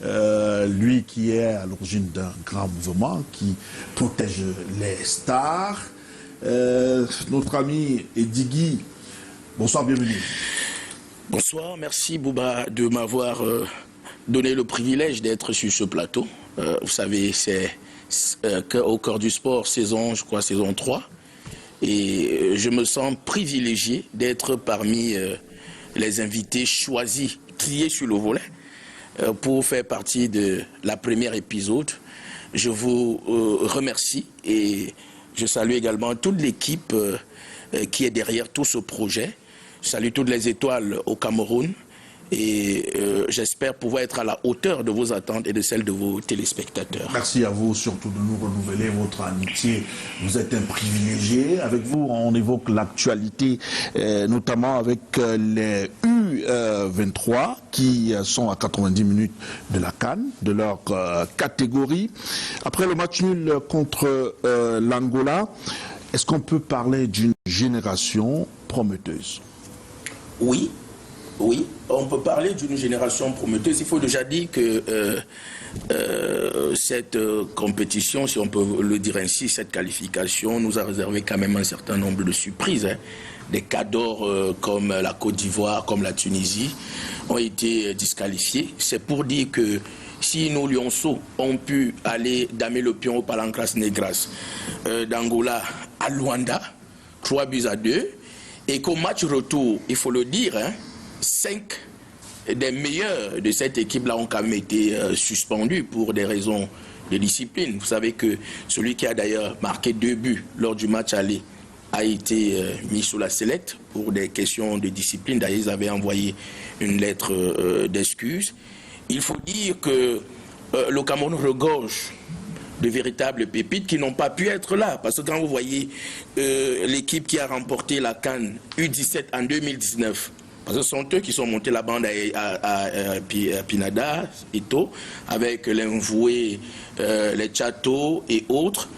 lui qui est à l'origine d'un grand mouvement qui protège les stars. Notre ami Edigui, bonsoir, bienvenue. Bonsoir, merci Bouba de m'avoir donné le privilège d'être sur ce plateau. Vous savez, c'est au cœur du sport, saison 3. Et je me sens privilégié d'être parmi les invités choisis, triés sur le volet, pour faire partie de la première épisode. Je vous remercie et je salue également toute l'équipe qui est derrière tout ce projet. Je salue toutes les étoiles au Cameroun et j'espère pouvoir être à la hauteur de vos attentes et de celles de vos téléspectateurs. Merci à vous surtout de nous renouveler votre amitié. Vous êtes un privilégié. Avec vous, on évoque l'actualité, notamment avec les U23 qui sont à 90 minutes de la CAN, de leur catégorie. Après le match nul contre l'Angola, est-ce qu'on peut parler d'une génération prometteuse? Oui, on peut parler d'une génération prometteuse. Il faut déjà dire que cette compétition, si on peut le dire ainsi, cette qualification nous a réservé quand même un certain nombre de surprises. Des cadors comme la Côte d'Ivoire, comme la Tunisie, ont été disqualifiés. C'est pour dire que si nos lionceaux ont pu aller damer le pion au Palancras Negras d'Angola à Luanda, 3-2, et qu'au match retour, il faut le dire, 5 des meilleurs de cette équipe-là ont quand même été suspendus pour des raisons de discipline. Vous savez que celui qui a d'ailleurs marqué 2 buts lors du match aller a été mis sous la sellette pour des questions de discipline. D'ailleurs, ils avaient envoyé une lettre d'excuse. Il faut dire que le Cameroun regorge de véritables pépites qui n'ont pas pu être là. Parce que quand vous voyez l'équipe qui a remporté la CAN U17 en 2019, parce que ce sont eux qui sont montés la bande à Pinada, Ito, avec l'Envoué, les Tchato et autres.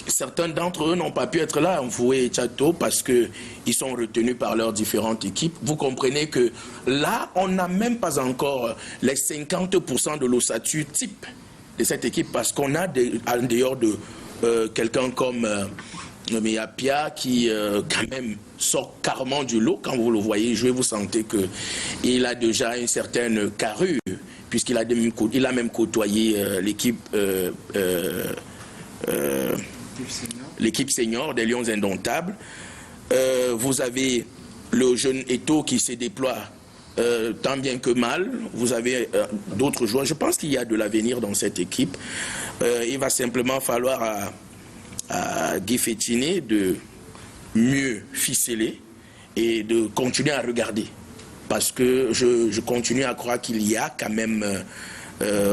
Certains d'entre eux n'ont pas pu être là, Envoué et Tchato, parce qu'ils sont retenus par leurs différentes équipes. Vous comprenez que là, on n'a même pas encore les 50% de l'ossature type de cette équipe, parce qu'on a en dehors de quelqu'un comme Miapia qui quand même sort carrément du lot. Quand vous le voyez jouer, vous sentez qu'il a déjà une certaine carrure, puisqu'il a même côtoyé l'équipe senior des Lions Indomptables. Vous avez le jeune Eto'o qui se déploie tant bien que mal. Vous avez d'autres joueurs. Je pense qu'il y a de l'avenir dans cette équipe. Il va simplement falloir à Guy Fétiné de mieux ficeler et de continuer à regarder. Parce que je continue à croire qu'il y a quand même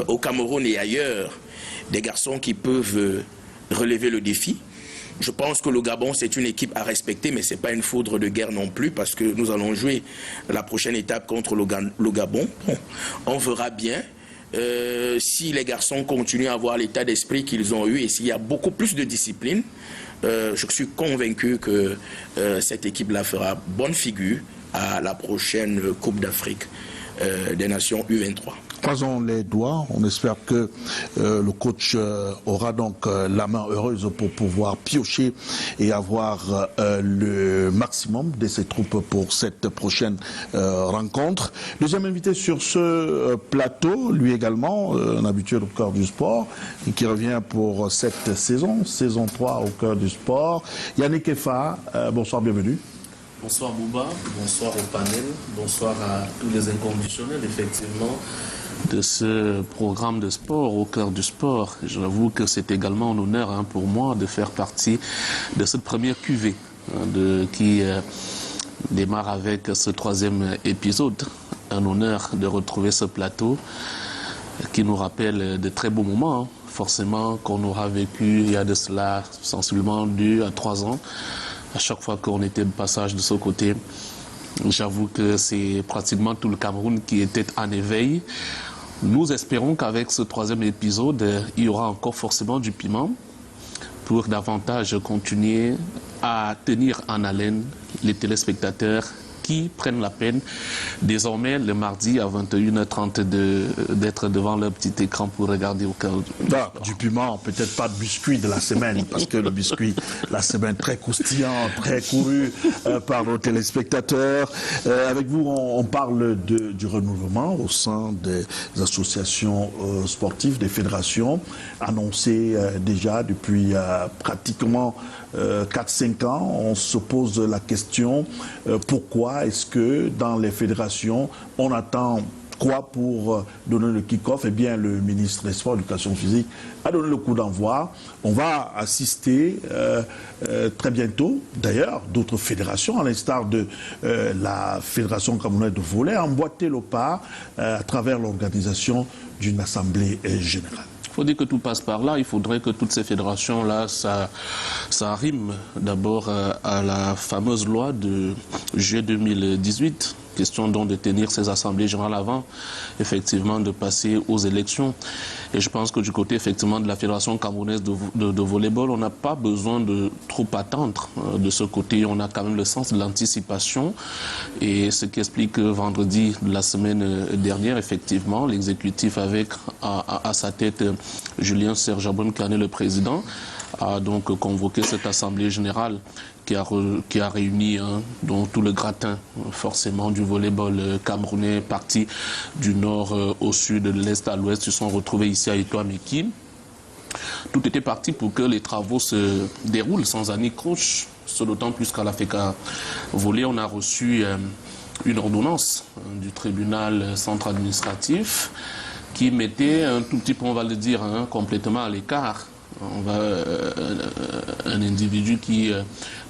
au Cameroun et ailleurs des garçons qui peuvent relever le défi. Je pense que le Gabon, c'est une équipe à respecter, mais ce n'est pas une foudre de guerre non plus, parce que nous allons jouer la prochaine étape contre le Gabon. Bon, on verra bien si les garçons continuent à avoir l'état d'esprit qu'ils ont eu et s'il y a beaucoup plus de discipline. Je suis convaincu que cette équipe-là fera bonne figure à la prochaine Coupe d'Afrique des Nations U23. Croisons les doigts, on espère que le coach aura donc la main heureuse pour pouvoir piocher et avoir le maximum de ses troupes pour cette prochaine rencontre. Deuxième invité sur ce plateau, lui également, un habitué au cœur du sport, et qui revient pour cette saison 3 au cœur du sport. Yannick Efa, bonsoir, bienvenue. Bonsoir Bouba, bonsoir au panel, bonsoir à tous les inconditionnels, effectivement, de ce programme de sport au cœur du sport. J'avoue que c'est également un honneur pour moi de faire partie de cette première cuvée qui démarre avec ce 3e épisode. Un honneur de retrouver ce plateau qui nous rappelle de très beaux moments, forcément qu'on aura vécu il y a de cela sensiblement 2 à 3 ans. À chaque fois qu'on était de passage de ce côté, j'avoue que c'est pratiquement tout le Cameroun qui était en éveil. Nous espérons qu'avec ce 3e épisode, il y aura encore forcément du piment pour davantage continuer à tenir en haleine les téléspectateurs qui prennent la peine désormais le mardi à 21h30 d'être devant leur petit écran pour regarder au cœur du piment, peut-être pas de biscuit de la semaine, parce que le biscuit, la semaine très croustillant, très couru par nos téléspectateurs. Avec vous, on parle du renouvellement au sein des associations sportives, des fédérations, annoncées déjà depuis pratiquement 4-5 ans. On se pose la question, pourquoi est-ce que dans les fédérations, on attend quoi pour donner le kick-off? Eh bien, le ministre des Sports et de l'Éducation physique a donné le coup d'envoi. On va assister très bientôt, d'ailleurs, d'autres fédérations, à l'instar de la Fédération camerounaise de volley, à emboîter le pas à travers l'organisation d'une assemblée générale. Il faut dire que tout passe par là. Il faudrait que toutes ces fédérations-là, ça rime d'abord à la fameuse loi de juillet 2018. Question donc de tenir ces assemblées générales avant, effectivement, de passer aux élections. Et je pense que du côté, effectivement, de la Fédération camerounaise de volleyball, on n'a pas besoin de trop attendre. De ce côté, on a quand même le sens de l'anticipation. Et ce qui explique que vendredi de la semaine dernière, effectivement, l'exécutif avec à sa tête Julien Serge Abouem, qui en est le président, a donc convoqué cette assemblée générale qui a réuni donc tout le gratin forcément du volleyball camerounais, parti du nord au sud, de l'est à l'ouest, se sont retrouvés ici à Etoile-Meki. Tout était parti pour que les travaux se déroulent sans anicroche, ce d'autant plus qu'à la FECA Volley, on a reçu une ordonnance du tribunal centre administratif qui mettait un tout petit peu, on va le dire, complètement à l'écart. Un individu qui,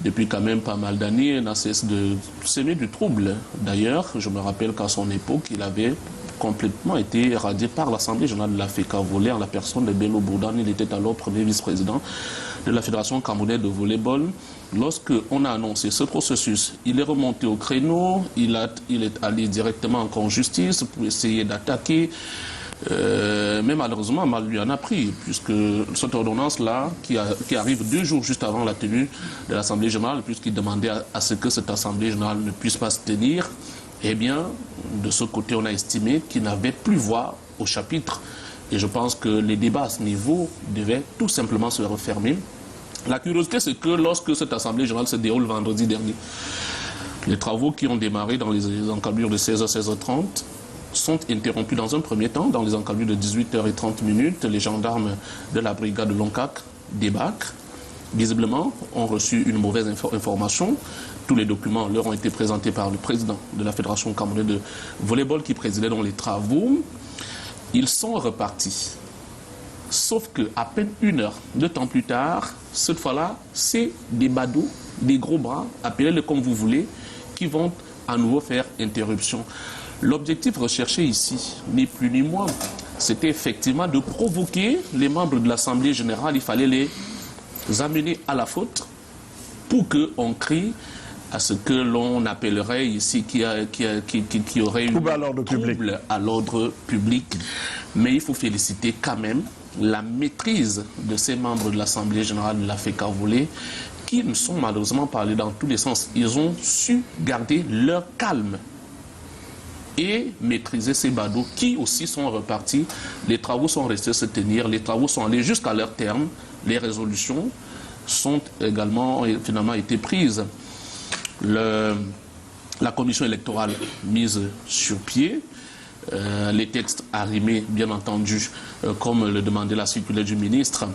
depuis quand même pas mal d'années, n'a cessé de s'aimer du trouble. D'ailleurs, je me rappelle qu'à son époque, il avait complètement été éradié par l'Assemblée générale de la FECA Volley en la personne de Bello Bourdan. Il était alors premier vice-président de la Fédération camerounaise de volleyball. Lorsqu'on a annoncé ce processus, il est remonté au créneau, il est allé directement en justice pour essayer d'attaquer. Mais malheureusement, mal lui en a pris, puisque cette ordonnance-là, qui arrive 2 jours juste avant la tenue de l'Assemblée générale, puisqu'il demandait à ce que cette Assemblée générale ne puisse pas se tenir, eh bien, de ce côté, on a estimé qu'il n'avait plus voix au chapitre. Et je pense que les débats à ce niveau devaient tout simplement se refermer. La curiosité, c'est que lorsque cette Assemblée générale se déroule vendredi dernier, les travaux qui ont démarré dans les encablures de 16h, 16h30, sont interrompus dans un premier temps, dans les encablures de 18h30. Les gendarmes de la brigade de Loncac débarquent. Visiblement, ont reçu une mauvaise information. Tous les documents leur ont été présentés par le président de la Fédération camerounaise de volleyball qui présidait dans les travaux. Ils sont repartis. Sauf qu'à peine 1 heure de temps plus tard, cette fois-là, c'est des badauds, des gros bras, appelez-le comme vous voulez, qui vont à nouveau faire interruption. L'objectif recherché ici, ni plus ni moins, c'était effectivement de provoquer les membres de l'Assemblée générale. Il fallait les amener à la faute pour qu'on crie à ce que l'on appellerait ici, qui aurait eu trouble à l'ordre public. Mais il faut féliciter quand même la maîtrise de ces membres de l'Assemblée générale de la FECA Volley, qui ne sont malheureusement pas allés dans tous les sens. Ils ont su garder leur calme et maîtriser ces badauds qui aussi sont repartis. Les travaux sont restés se tenir, les travaux sont allés jusqu'à leur terme, les résolutions sont également finalement été prises. La commission électorale mise sur pied, les textes arrimés, bien entendu, comme le demandait la circulaire du ministre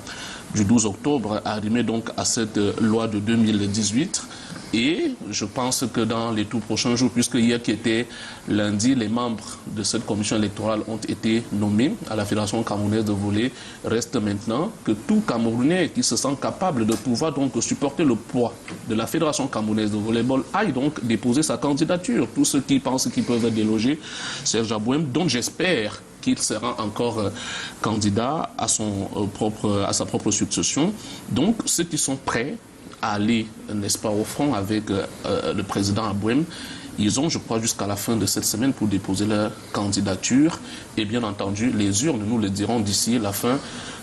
du 12 octobre, arrimés donc à cette loi de 2018. Et je pense que dans les tout prochains jours, puisque hier qui était lundi, les membres de cette commission électorale ont été nommés à la Fédération camerounaise de volley. Reste maintenant que tout Camerounais qui se sent capable de pouvoir donc supporter le poids de la Fédération camerounaise de volleyball aille donc déposer sa candidature. Tous ceux qui pensent qu'ils peuvent déloger Serge Abouem, dont j'espère qu'il sera encore candidat à sa propre succession. Donc ceux qui sont prêts à aller, n'est-ce pas, au front avec le président Abouem, Ils ont, je crois, jusqu'à la fin de cette semaine pour déposer leur candidature. Et bien entendu, les urnes, nous le dirons d'ici la fin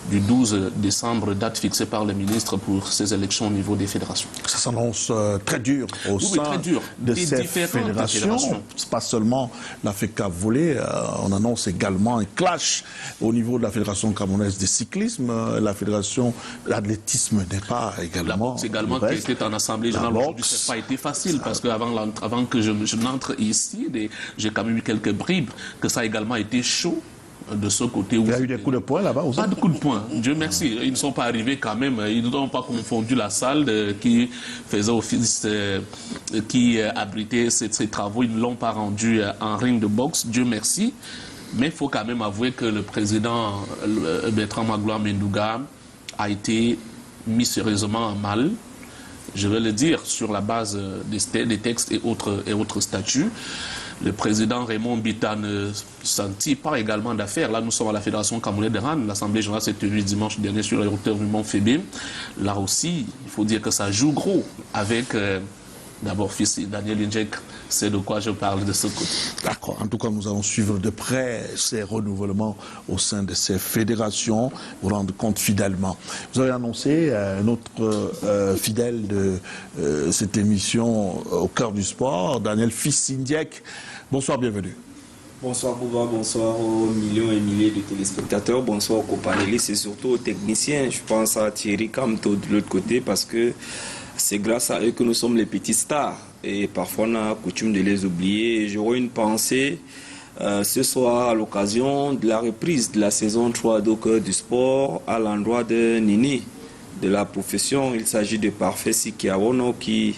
du 12 décembre, date fixée par le ministre pour ces élections au niveau des fédérations. Ça s'annonce très dur au sein très dur. de ces fédérations. C'est pas seulement la FECAF volée, on annonce également un clash au niveau de la Fédération camerounaise de cyclisme. La Fédération d'athlétisme n'est pas également... La boxe également qui était en Assemblée générale aujourd'hui, ça n'a pas été facile parce qu'avant que je n'entre ici, j'ai quand même eu quelques bribes, que ça a également été chaud. De ce côté où il y a eu des coups de poing là-bas aussi. Pas de coups de poing. Dieu merci. Ils ne sont pas arrivés quand même. Ils n'ont pas confondu la salle qui faisait office, qui abritait ces travaux. Ils ne l'ont pas rendu en ring de boxe. Dieu merci. Mais il faut quand même avouer que le président Bertrand Magloire Mendouga a été mis sérieusement en mal. Je vais le dire sur la base des textes et autres statuts. Le président Raymond Bita ne sentit pas également d'affaires. Là, nous sommes à la Fédération camerounaise de RAN. L'Assemblée générale s'est tenue dimanche dernier sur l'aéroport du Mont-Fébé. Là aussi, il faut dire que ça joue gros avec, d'abord, fils Daniel Injek. C'est de quoi je parle de ce côté. D'accord. En tout cas, nous allons suivre de près ces renouvellements au sein de ces fédérations, vous rendre compte fidèlement. Vous avez annoncé un autre fidèle de cette émission au cœur du sport, Daniel Fils Indiek. Bonsoir, bienvenue. Bonsoir Bouba, bonsoir aux millions et milliers de téléspectateurs, bonsoir aux copanélistes et surtout aux techniciens. Je pense à Thierry Camto de l'autre côté parce que c'est grâce à eux que nous sommes les petites stars. Et parfois on a coutume de les oublier. J'aurais une pensée ce soir à l'occasion de la reprise de la saison 3 d'Au cœur du sport à l'endroit de Nini, de la profession. Il s'agit de Parfait Sikiawono qui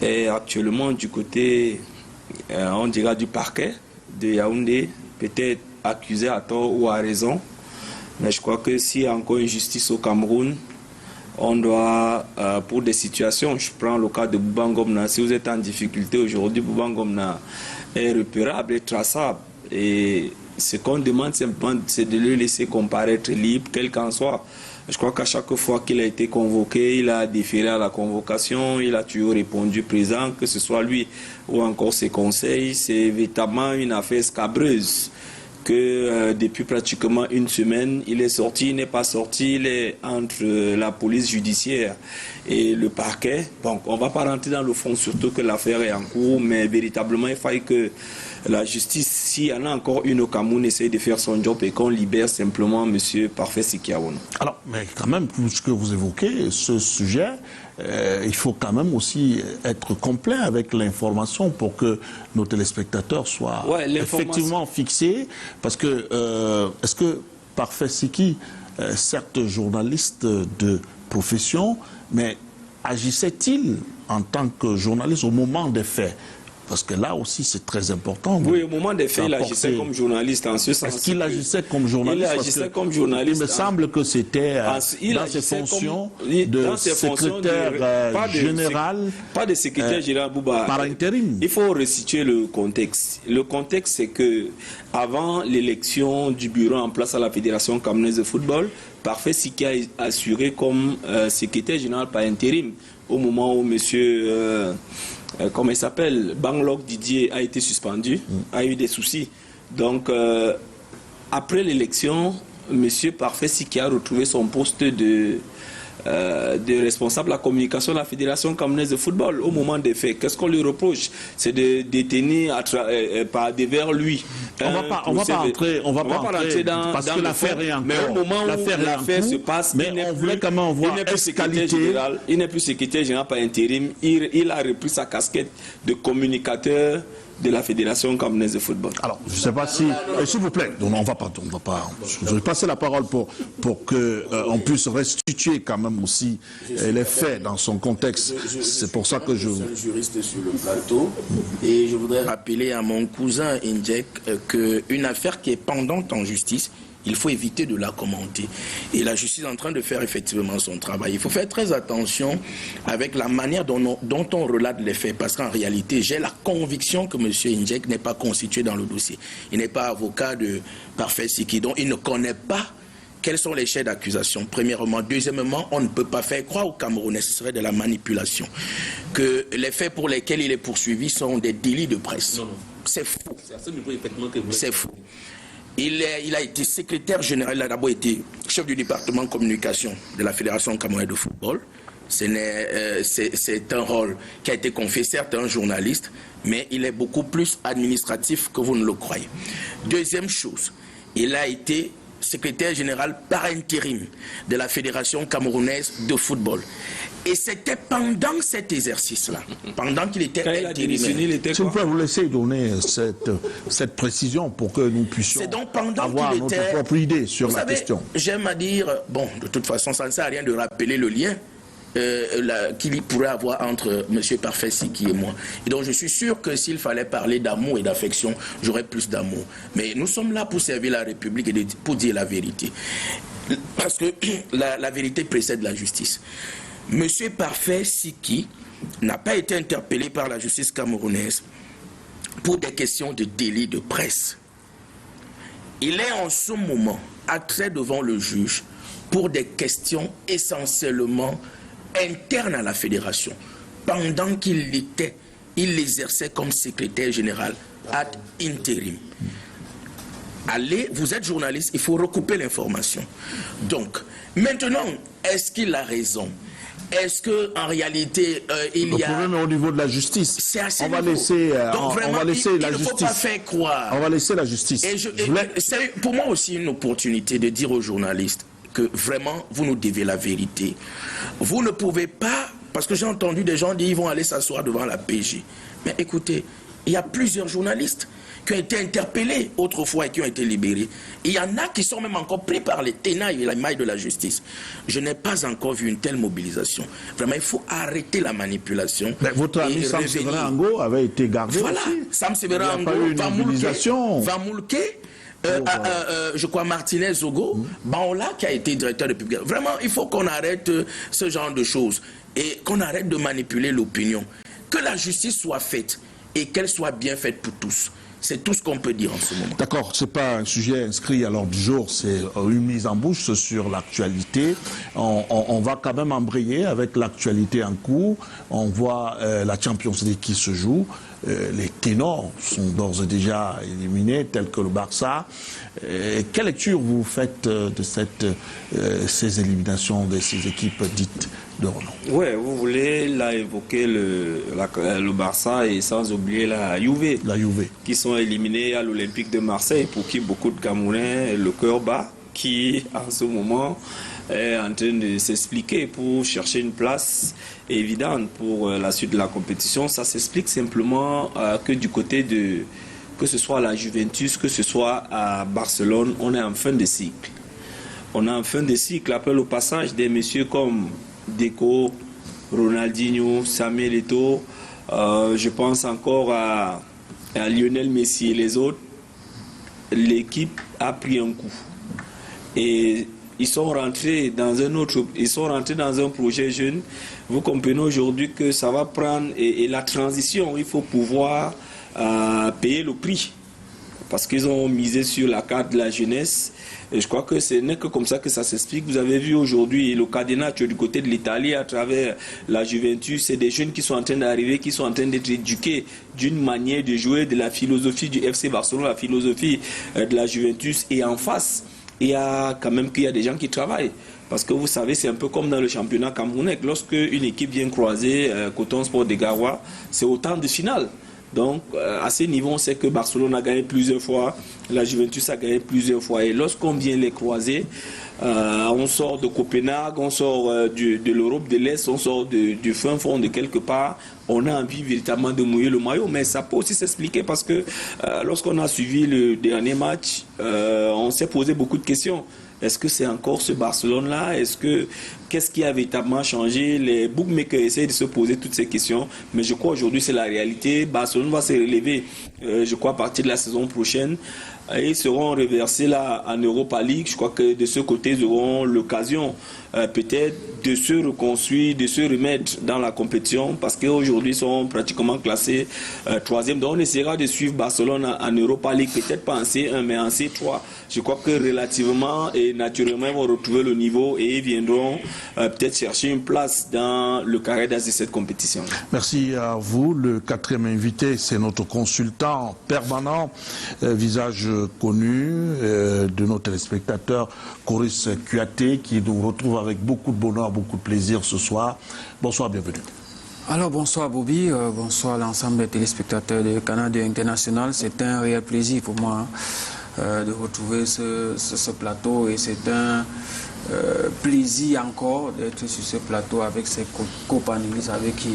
est actuellement du côté, on dira, du parquet de Yaoundé, peut-être accusé à tort ou à raison. Mais je crois que s'il y a encore une justice au Cameroun, on doit, pour des situations, je prends le cas de Bouba Ngomna, si vous êtes en difficulté aujourd'hui, Bouba Ngomna est repérable et traçable. Et ce qu'on demande simplement, c'est de le laisser comparaître libre, quel qu'en soit. Je crois qu'à chaque fois qu'il a été convoqué, il a déféré à la convocation, il a toujours répondu présent, que ce soit lui ou encore ses conseils. C'est véritablement une affaire scabreuse. Que depuis pratiquement une semaine, il est sorti, il n'est pas sorti, il est entre la police judiciaire et le parquet. Donc on ne va pas rentrer dans le fond, surtout que l'affaire est en cours, mais véritablement il faille que la justice, s'il y en a encore une au Cameroun, essaye de faire son job et qu'on libère simplement M. Parfait Sikiawono. Alors, mais quand même, puisque vous évoquez ce sujet, il faut quand même aussi être complet avec l'information pour que nos téléspectateurs soient effectivement fixés. Parce que, est-ce que Parfait Siki, certes journaliste de profession, mais agissait-il en tant que journaliste au moment des faits ? Parce que là aussi, c'est très important. Oui, au moment des faits, il agissait comme journaliste en ce sens. Est-ce qu'il agissait comme journaliste? Il agissait comme journaliste. Il me semble que c'était dans ses fonctions de secrétaire général. Pas de secrétaire général, Bouba. Par intérim. Il faut resituer le contexte. Le contexte, c'est que avant l'élection du bureau en place à la Fédération camerounaise de football, Parfait Siki a assuré comme secrétaire général par intérim au moment où monsieur... comment il s'appelle, Banglok Didier a été suspendu, a eu des soucis. Donc, après l'élection, M. Parfait Siki a retrouvé son poste de responsable de la communication de la Fédération camerounaise de football au moment des faits. Qu'est-ce qu'on lui reproche? C'est de détenir par devers lui. On va pas rentrer dans parce que l'affaire est en cours. Mais au moment où l'affaire se passe, mais on voulait quand même voir il n'est plus secrétaire général par intérim. Il a repris sa casquette de communicateur de la Fédération camerounaise de football. Alors, je ne sais pas si... S'il vous plaît, on va pas... Je vais passer la parole pour qu'on puisse restituer quand même aussi les faits dans son contexte. C'est pour ça que je... suis un juriste sur le plateau et je voudrais rappeler à mon cousin Indjek qu'une affaire qui est pendante en justice, il faut éviter de la commenter. Et la justice est en train de faire effectivement son travail. Il faut faire très attention avec la manière dont on relate les faits. Parce qu'en réalité, j'ai la conviction que M. Indjek n'est pas constitué dans le dossier. Il n'est pas avocat de Parfait Siki. Donc il ne connaît pas quels sont les chefs d'accusation? Premièrement. Deuxièmement, on ne peut pas faire croire aux Camerounais, ce serait de la manipulation, que les faits pour lesquels il est poursuivi sont des délits de presse. Non. C'est faux. C'est à ce niveau, effectivement, que vous... C'est faux. Il a été secrétaire général, il a d'abord été chef du département communication de la Fédération camerounaise de football. C'est un rôle qui a été confié, certes, à un journaliste, mais il est beaucoup plus administratif que vous ne le croyez. Deuxième chose, il a été secrétaire général par intérim de la Fédération camerounaise de football. Et c'était pendant cet exercice-là, pendant qu'il était intérimaire. Si vous pouvez vous laisser donner cette précision pour que nous puissions avoir notre propre idée sur la question. J'aime à dire, bon, de toute façon, ça ne sert à rien de rappeler le lien qu'il pourrait avoir entre M. Parfait Siki et moi. Et donc je suis sûr que s'il fallait parler d'amour et d'affection, j'aurais plus d'amour. Mais nous sommes là pour servir la République et pour dire la vérité. Parce que la vérité précède la justice. M. Parfait Siki n'a pas été interpellé par la justice camerounaise pour des questions de délit de presse. Il est en ce moment attrait devant le juge pour des questions essentiellement interne à la fédération. Pendant qu'il l'exerçait comme secrétaire général ad interim. Allez, vous êtes journaliste, il faut recouper l'information. Donc, maintenant, est-ce qu'il a raison? Est-ce qu'en réalité, il y a... Le problème au niveau de la justice. On va laisser la justice. Il ne faut pas faire croire. On va laisser la justice. C'est pour moi aussi une opportunité de dire aux journalistes que vraiment, vous nous devez la vérité. Vous ne pouvez pas, parce que j'ai entendu des gens dire qu'ils vont aller s'asseoir devant la PJ. Mais écoutez, il y a plusieurs journalistes qui ont été interpellés autrefois et qui ont été libérés. Il y en a qui sont même encore pris par les tenailles et les mailles de la justice. Je n'ai pas encore vu une telle mobilisation. Vraiment, il faut arrêter la manipulation. Mais votre ami Sam Séverin Ango avait été gardé voilà, aussi. Sam Séverin Ango va moulquer. Je crois Martinez Zogo, Baola qui a été directeur de publication. Vraiment, il faut qu'on arrête ce genre de choses et qu'on arrête de manipuler l'opinion. Que la justice soit faite et qu'elle soit bien faite pour tous. C'est tout ce qu'on peut dire en ce moment. D'accord, ce n'est pas un sujet inscrit à l'ordre du jour, c'est une mise en bouche sur l'actualité. On va quand même embrayer avec l'actualité en cours. On voit la Champions League qui se joue. Les ténors sont d'ores et déjà éliminés, tels que le Barça. Quelle lecture vous faites de ces éliminations de ces équipes dites de renom? Oui, vous voulez là évoquer le Barça et sans oublier la Juve. Qui sont éliminés à l'Olympique de Marseille, pour qui beaucoup de Camerounais le cœur bat, qui en ce moment est en train de s'expliquer pour chercher une place évidente pour la suite de la compétition. Ça s'explique simplement que du côté de, que ce soit à la Juventus, que ce soit à Barcelone, on est en fin de cycle. On est en fin de cycle après le passage des messieurs comme Deco, Ronaldinho, Samuel Eto'o, je pense encore à Lionel Messi et les autres. L'équipe a pris un coup. Et ils sont rentrés dans un projet jeune. Vous comprenez aujourd'hui que ça va prendre, et la transition, il faut pouvoir payer le prix. Parce qu'ils ont misé sur la carte de la jeunesse. Et je crois que ce n'est que comme ça que ça s'explique. Vous avez vu aujourd'hui le Cadenaccio du côté de l'Italie à travers la Juventus. C'est des jeunes qui sont en train d'arriver, qui sont en train d'être éduqués d'une manière de jouer, de la philosophie du FC Barcelone, la philosophie de la Juventus. Et en face, il y a quand même des gens qui travaillent. Parce que vous savez, c'est un peu comme dans le championnat camerounais. Lorsque une équipe vient croiser Coton Sport de Garoua, c'est autant de finales. Donc, à ce niveau, on sait que Barcelone a gagné plusieurs fois, la Juventus a gagné plusieurs fois. Et lorsqu'on vient les croiser, on sort de Copenhague, on sort de l'Europe de l'Est, on sort du fin fond de quelque part. On a envie véritablement de mouiller le maillot, mais ça peut aussi s'expliquer parce que lorsqu'on a suivi le dernier match, on s'est posé beaucoup de questions. Est-ce que c'est encore ce Barcelone-là? Qu'est-ce qui a véritablement changé? Les bookmakers essaient de se poser toutes ces questions, mais je crois aujourd'hui c'est la réalité. Barcelone va se relever, je crois, à partir de la saison prochaine. et seront reversés là en Europa League. Je crois que de ce côté, ils auront l'occasion peut-être de se reconstruire, de se remettre dans la compétition, parce qu'aujourd'hui ils sont pratiquement classés 3e. Donc on essaiera de suivre Barcelone en Europa League, peut-être pas en C1 mais en C3. Je crois que relativement et naturellement ils vont retrouver le niveau et ils viendront peut-être chercher une place dans le carré d'as de cette compétition. Merci à vous. Le 4e invité, c'est notre consultant permanent, visage connu de nos téléspectateurs, Coris Kouyaté, qui nous retrouve avec beaucoup de bonheur, beaucoup de plaisir ce soir. Bonsoir, bienvenue. Alors bonsoir Bobby, bonsoir l'ensemble des téléspectateurs de Canal International. C'est un réel plaisir pour moi de retrouver ce plateau, et c'est un plaisir encore d'être sur ce plateau avec ces co-panélistes avec qui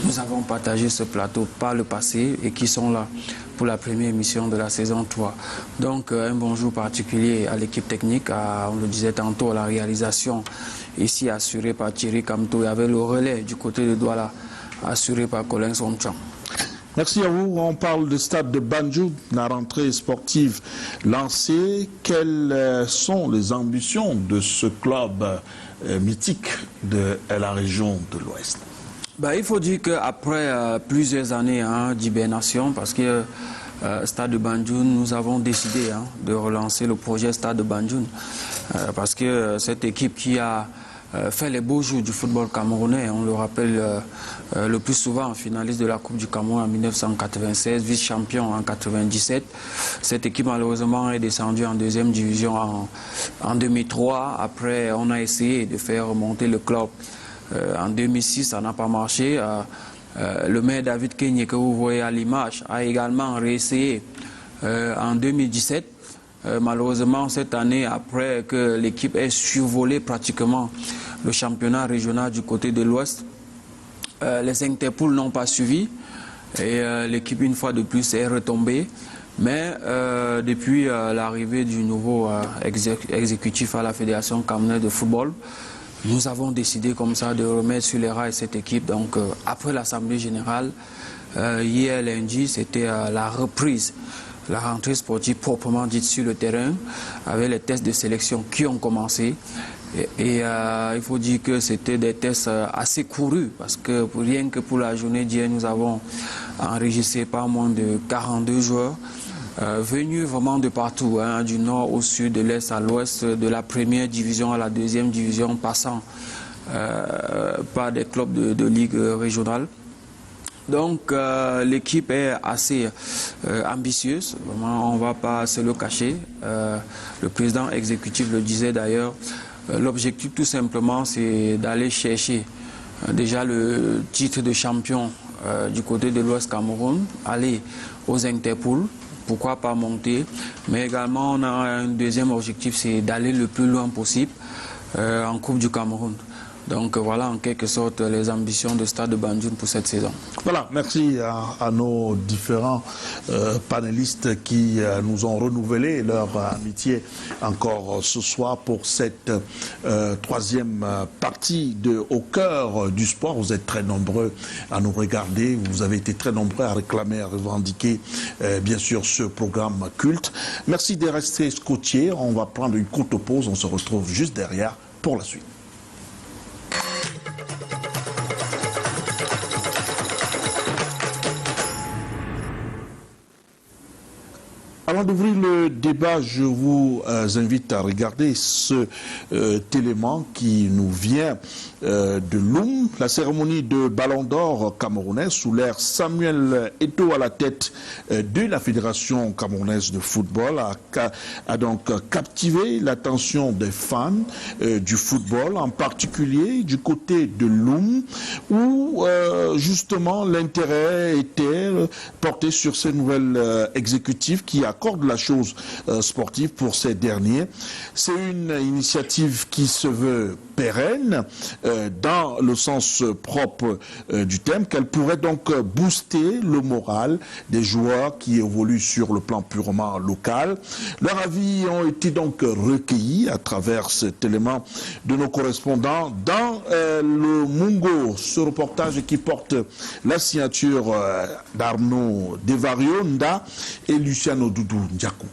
nous avons partagé ce plateau par le passé et qui sont là pour la première émission de la saison 3. Donc un bonjour particulier à l'équipe technique, on le disait tantôt, à la réalisation ici assurée par Thierry Camto, et avec le relais du côté de Douala assuré par Colin Somchan. Merci à vous. On parle du stade de Banjul, la rentrée sportive lancée. Quelles sont les ambitions de ce club mythique de la région de l'Ouest? Il faut dire qu'après plusieurs années d'hibernation, parce que Stade de Banjul, nous avons décidé de relancer le projet Stade de Banjul, parce que cette équipe qui a fait les beaux jours du football camerounais, on le rappelle le plus souvent, finaliste de la Coupe du Cameroun en 1996, vice-champion en 1997. Cette équipe malheureusement est descendue en 2e division en 2003. Après, on a essayé de faire remonter le club. En 2006, ça n'a pas marché. Le maire David Kenyé, que vous voyez à l'image, a également réessayé en 2017. Malheureusement, cette année, après que l'équipe ait survolé pratiquement le championnat régional du côté de l'Ouest, les Interpools n'ont pas suivi et l'équipe, une fois de plus, est retombée. Mais depuis l'arrivée du nouveau exécutif à la Fédération camerounaise de football, nous avons décidé comme ça de remettre sur les rails cette équipe. Donc après l'Assemblée générale, hier lundi, c'était la reprise, la rentrée sportive proprement dite sur le terrain, avec les tests de sélection qui ont commencé. Et il faut dire que c'était des tests assez courus, parce que rien que pour la journée d'hier, nous avons enregistré pas moins de 42 joueurs venus vraiment de partout, du nord au sud, de l'est à l'ouest, de la première division à la 2e division, passant par des clubs de ligue régionale. Donc l'équipe est assez ambitieuse, vraiment, on ne va pas se le cacher. Le président exécutif le disait d'ailleurs, l'objectif tout simplement c'est d'aller chercher déjà le titre de champion du côté de l'Ouest Cameroun, aller aux Interpools, pourquoi pas monter, mais également on a un deuxième objectif, c'est d'aller le plus loin possible en Coupe du Cameroun. Donc voilà en quelque sorte les ambitions de Stade de Banjul pour cette saison. Voilà, merci à nos différents panélistes qui nous ont renouvelé leur amitié encore ce soir pour cette 3e partie de Au cœur du sport. Vous êtes très nombreux à nous regarder, vous avez été très nombreux à réclamer, à revendiquer bien sûr ce programme culte. Merci de rester scotchés, on va prendre une courte pause, on se retrouve juste derrière pour la suite. Avant d'ouvrir le débat, je vous invite à regarder ce élément qui nous vient de Loum. La cérémonie de Ballon d'Or camerounaise sous l'ère Samuel Eto'o à la tête de la Fédération camerounaise de football a donc captivé l'attention des fans du football, en particulier du côté de Loum, où justement l'intérêt était porté sur ces nouvelles exécutives qui accordent la chose sportive pour ces derniers. C'est une initiative qui se veut pérenne dans le sens propre du thème, qu'elle pourrait donc booster le moral des joueurs qui évoluent sur le plan purement local. Leurs avis ont été donc recueillis à travers cet élément de nos correspondants dans le Mungo, ce reportage qui porte la signature d'Arnaud Devario Nda et Luciano Doudou Ndiakou.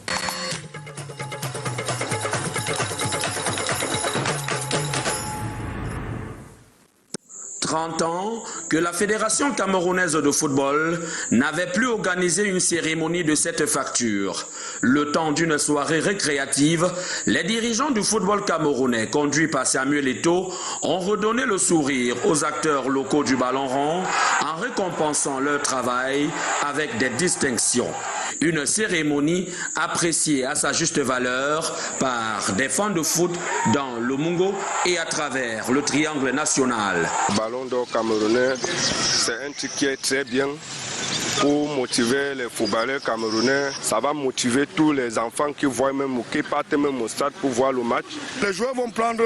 30 ans que la Fédération camerounaise de football n'avait plus organisé une cérémonie de cette facture. Le temps d'une soirée récréative, les dirigeants du football camerounais, conduits par Samuel Eto'o, ont redonné le sourire aux acteurs locaux du ballon rond en récompensant leur travail avec des distinctions. Une cérémonie appréciée à sa juste valeur par des fans de foot dans le Mungo et à travers le triangle national. Ballon d'or camerounais, c'est un truc qui est très bien pour motiver les footballeurs camerounais. Ça va motiver tous les enfants qui voient même ou qui partent même au stade pour voir le match. Les joueurs vont prendre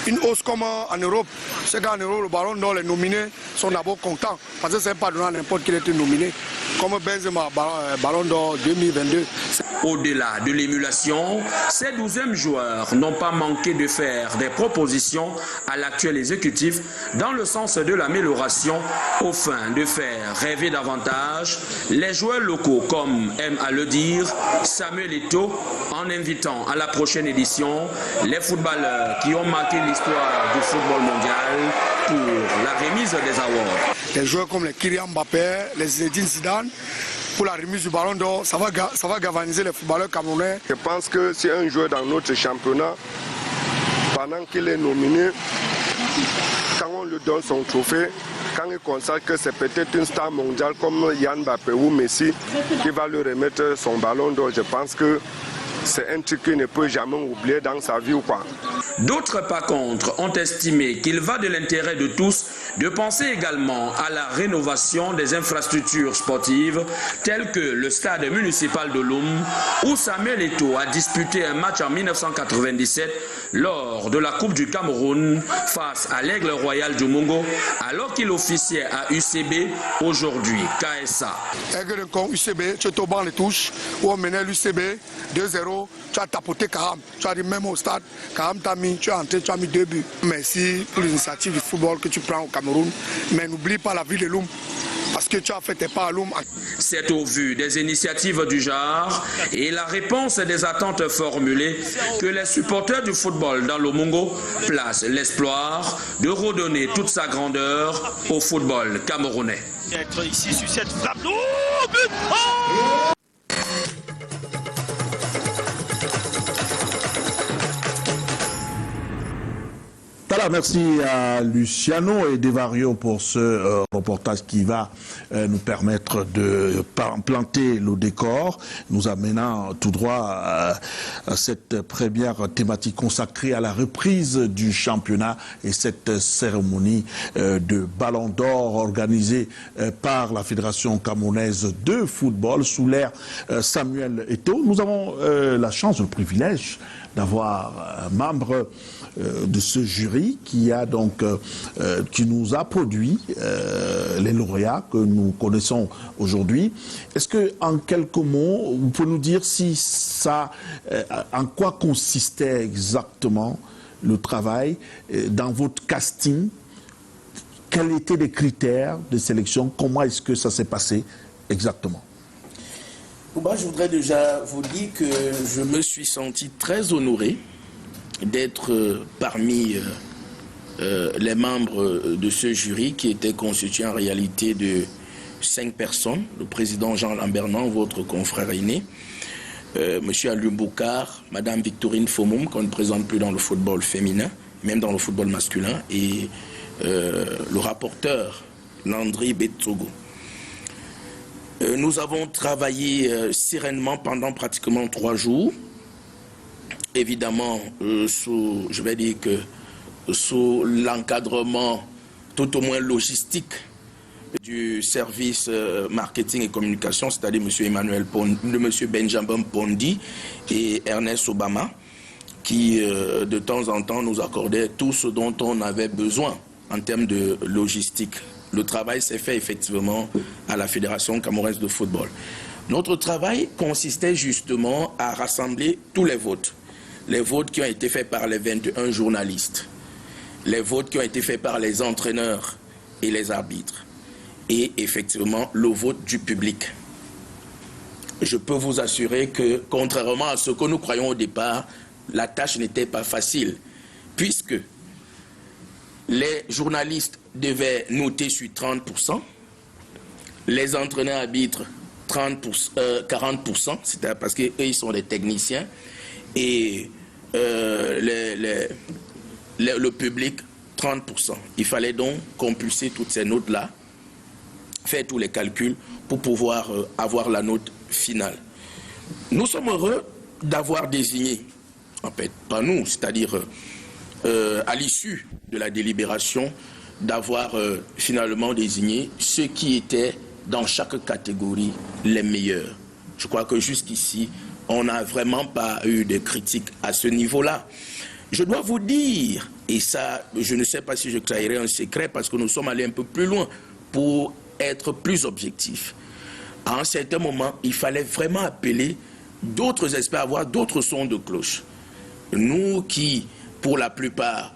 une hausse comme en Europe. C'est qu'en Europe, le ballon d'or, les nominés sont d'abord contents parce que ce n'est pas donné à n'importe qui était nominé. Comme Benzema, ballon d'or 2022. Au-delà de l'émulation, ces 12e joueurs n'ont pas manqué de faire des propositions à l'actuel exécutif dans le sens de l'amélioration au fin de faire rêver davantage les joueurs locaux, comme aime à le dire Samuel Eto'o, en invitant à la prochaine édition les footballeurs qui ont marqué l'histoire du football mondial pour la remise des awards. Les joueurs comme les Kylian Mbappé, les Zinedine Zidane, pour la remise du ballon d'or, ça va galvaniser les footballeurs camerounais. Je pense que si un joueur dans notre championnat, pendant qu'il est nominé, quand on lui donne son trophée, quand il constate que c'est peut-être une star mondiale comme Yann Mbappé ou Messi qui va lui remettre son ballon d'or, je pense que c'est un truc qu'il ne peut jamais oublier dans sa vie ou pas. D'autres, par contre, ont estimé qu'il va de l'intérêt de tous de penser également à la rénovation des infrastructures sportives telles que le stade municipal de Loum, où Samuel Eto'o a disputé un match en 1997 lors de la Coupe du Cameroun face à l'Aigle Royal du Mungo, alors qu'il officiait à UCB, aujourd'hui KSA. Aigle UCB, tu es au banc les touches, où on menait l'UCB 2-0, tu as tapoté Kaham, tu as dit même au stade, Kaham t'a mis, tu es entré, tu as mis 2 buts. Merci pour l'initiative du football que tu prends au Cameroun, mais n'oublie pas la ville de Loum, parce que tu as fait tes pas à Loum. C'est au vu des initiatives du genre et la réponse des attentes formulées que les supporters du football dans le Mungo placent l'espoir de redonner toute sa grandeur au football camerounais. Être ici sur cette frappe. Oh, but! Oh! Voilà, merci à Luciano et Devario pour ce reportage qui va nous permettre de planter le décor, nous amenant tout droit à cette première thématique consacrée à la reprise du championnat et cette cérémonie de ballon d'or organisée par la Fédération camerounaise de football sous l'ère Samuel Eto'o. Nous avons la chance, le privilège d'avoir un membre de ce jury qui a donc qui nous a produit les lauréats que nous connaissons aujourd'hui. Est-ce que en quelques mots, vous pouvez nous dire si ça, en quoi consistait exactement le travail dans votre casting? Quels étaient les critères de sélection? Comment est-ce que ça s'est passé exactement? Moi, je voudrais déjà vous dire que je me suis senti très honoré d'être parmi les membres de ce jury qui était constitué en réalité de 5 personnes. Le président Jean Lambernan, votre confrère aîné, monsieur Alioune Boukar, madame Victorine Fomoum, qu'on ne présente plus dans le football féminin, même dans le football masculin, et le rapporteur Landry Betsogo. Nous avons travaillé sereinement pendant pratiquement 3 jours. Évidemment, je vais dire que sous l'encadrement tout au moins logistique du service marketing et communication, c'est-à-dire M. Benjamin Pondi et Ernest Obama. qui, de temps en temps, nous accordait tout ce dont on avait besoin en termes de logistique. Le travail s'est fait effectivement à la Fédération camerounaise de football. Notre travail consistait justement à rassembler tous les votes. Les votes qui ont été faits par les 21 journalistes, les votes qui ont été faits par les entraîneurs et les arbitres, et effectivement le vote du public. Je peux vous assurer que, contrairement à ce que nous croyons au départ, la tâche n'était pas facile, puisque les journalistes devaient noter sur 30%, les entraîneurs arbitres 40%, c'est-à-dire parce qu'eux ils sont des techniciens, et le public 30%. Il fallait donc compulser toutes ces notes-là, faire tous les calculs pour pouvoir avoir la note finale. Nous sommes heureux d'avoir désigné, en fait, pas nous, c'est-à-dire à l'issue de la délibération, d'avoir finalement désigné ceux qui étaient dans chaque catégorie les meilleurs. Je crois que jusqu'ici, on n'a vraiment pas eu de critiques à ce niveau-là. Je dois vous dire, et ça, je ne sais pas si je trahirai un secret parce que nous sommes allés un peu plus loin pour être plus objectifs. À un certain moment, il fallait vraiment appeler d'autres experts, avoir d'autres sons de cloche. Nous qui, pour la plupart,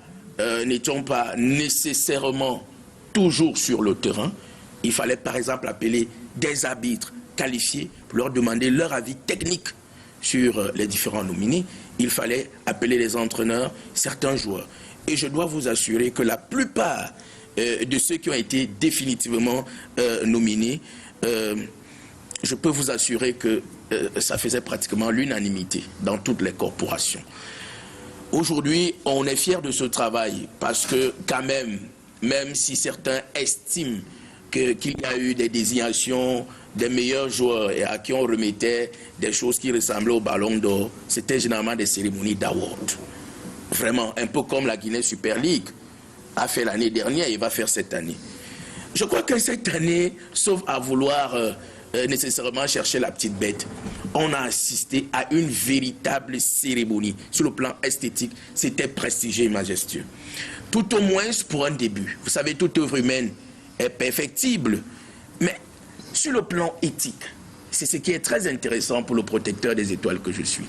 n'étions pas nécessairement toujours sur le terrain, il fallait par exemple appeler des arbitres qualifiés pour leur demander leur avis technique sur les différents nominés. Il fallait appeler les entraîneurs, certains joueurs. Et je dois vous assurer que la plupart de ceux qui ont été définitivement nominés, je peux vous assurer que ça faisait pratiquement l'unanimité dans toutes les corporations. Aujourd'hui, on est fiers de ce travail parce que quand même si certains estiment qu'il y a eu des désignations des meilleurs joueurs et à qui on remettait des choses qui ressemblaient au Ballon d'Or, c'était généralement des cérémonies d'award. Vraiment, un peu comme la Guinée Super League a fait l'année dernière et va faire cette année. Je crois que cette année, sauf à vouloir nécessairement chercher la petite bête, on a assisté à une véritable cérémonie. Sur le plan esthétique, c'était prestigieux et majestueux. Tout au moins pour un début. Vous savez, toute œuvre humaine est perfectible, mais sur le plan éthique, c'est ce qui est très intéressant pour le protecteur des étoiles que je suis.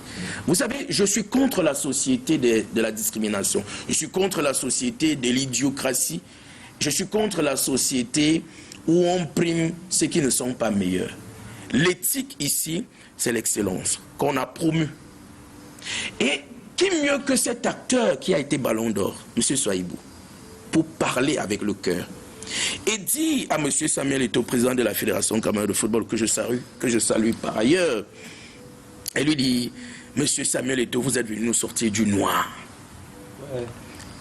Vous savez, je suis contre la société de la discrimination, je suis contre la société de l'idiocratie, je suis contre la société où on prime ceux qui ne sont pas meilleurs. L'éthique ici, c'est l'excellence qu'on a promue. Et qui mieux que cet acteur qui a été Ballon d'Or, M. Sohaibou, pour parler avec le cœur et dit à M. Samuel Eto'o, président de la Fédération camerounaise de football, que je salue par ailleurs, et lui dit, M. Samuel Eto'o, vous êtes venu nous sortir du noir. Ouais.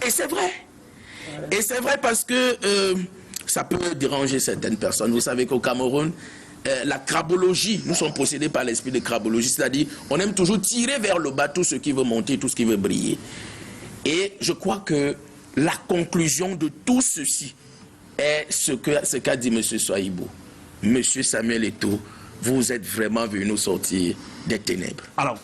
Et c'est vrai. Ouais. Et c'est vrai parce que ça peut déranger certaines personnes. Vous savez qu'au Cameroun, la crabologie, nous sommes possédés par l'esprit de crabologie, c'est-à-dire on aime toujours tirer vers le bas tout ce qui veut monter, tout ce qui veut briller. Et je crois que la conclusion de tout ceci est ce qu'a dit M. Sohaibou. M. Samuel Eto'o, vous êtes vraiment venu nous sortir des ténèbres. Alors,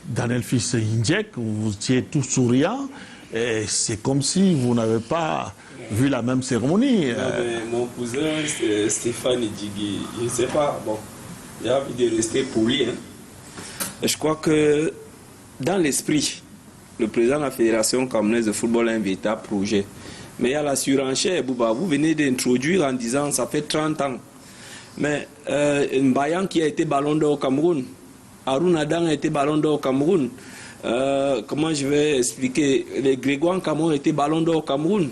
Daniel Fils Indjek, vous étiez tout souriant, et c'est comme si vous n'avez pas vu la même cérémonie. Mon cousin Stéphane Djigui, je ne sais pas, bon, j'ai envie de rester poli. Hein. Je crois que dans l'esprit, le président de la Fédération camerounaise de football a un véritable projet. Mais il y a la surenchère, Bouba. Vous venez d'introduire en disant ça fait 30 ans. Mais Mbayan qui a été Ballon d'Or au Cameroun, Haroun Adan a été Ballon d'Or au Cameroun. Comment je vais expliquer? Les Grégoire Cameroun a été Ballon d'Or au Cameroun.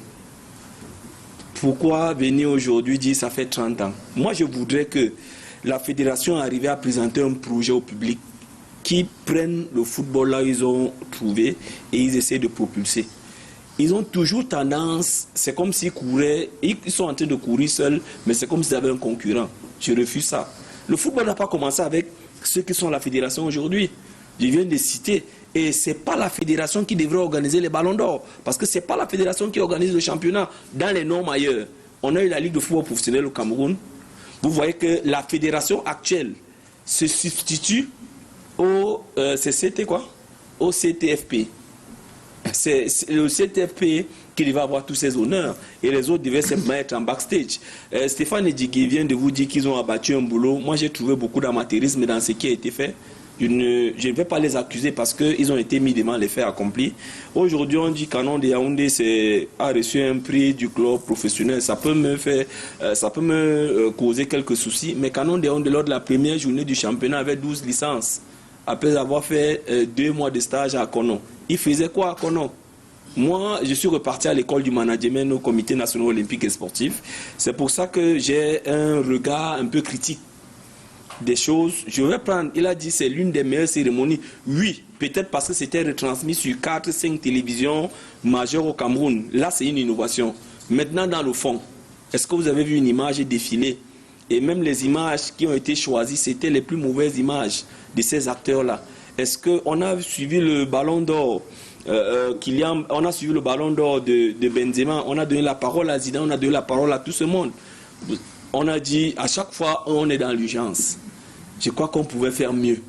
Pourquoi venir aujourd'hui dire ça fait 30 ans? Moi, je voudrais que la fédération arrive à présenter un projet au public qui prenne le football là où ils ont trouvé et ils essaient de propulser. Ils ont toujours tendance, c'est comme s'ils couraient, ils sont en train de courir seuls, mais c'est comme s'ils avaient un concurrent. Je refuse ça. Le football n'a pas commencé avec ceux qui sont à la fédération aujourd'hui. Je viens de citer. Et ce n'est pas la fédération qui devrait organiser les ballons d'or. Parce que ce n'est pas la fédération qui organise le championnat. Dans les normes ailleurs, on a eu la Ligue de football professionnel au Cameroun. Vous voyez que la fédération actuelle se substitue au CTFP. C'est le CTFP qui devait avoir tous ces honneurs et les autres devaient simplement être en backstage. Stéphane Edjigui vient de vous dire qu'ils ont abattu un boulot. Moi, j'ai trouvé beaucoup d'amateurisme dans ce qui a été fait. Je ne vais pas les accuser parce qu'ils ont été mis devant les faits accomplis. Aujourd'hui, on dit Canon de Yaoundé a reçu un prix du club professionnel. Ça peut me causer quelques soucis. Mais Canon de Yaoundé, lors de la première journée du championnat, avait 12 licences. Après avoir fait 2 mois de stage à Konon. Il faisait quoi à Konon? Moi, je suis reparti à l'école du management au Comité national olympique et sportif. C'est pour ça que j'ai un regard un peu critique des choses. Je vais prendre, il a dit c'est l'une des meilleures cérémonies. Oui, peut-être parce que c'était retransmis sur 4-5 télévisions majeures au Cameroun. Là, c'est une innovation. Maintenant, dans le fond, est-ce que vous avez vu une image défiler? Et même les images qui ont été choisies, c'était les plus mauvaises images de ces acteurs-là. Est-ce qu'on a suivi le ballon d'or on a suivi le ballon d'or de Benzema, on a donné la parole à Zidane, on a donné la parole à tout ce monde. On a dit, à chaque fois, on est dans l'urgence. Je crois qu'on pouvait faire mieux.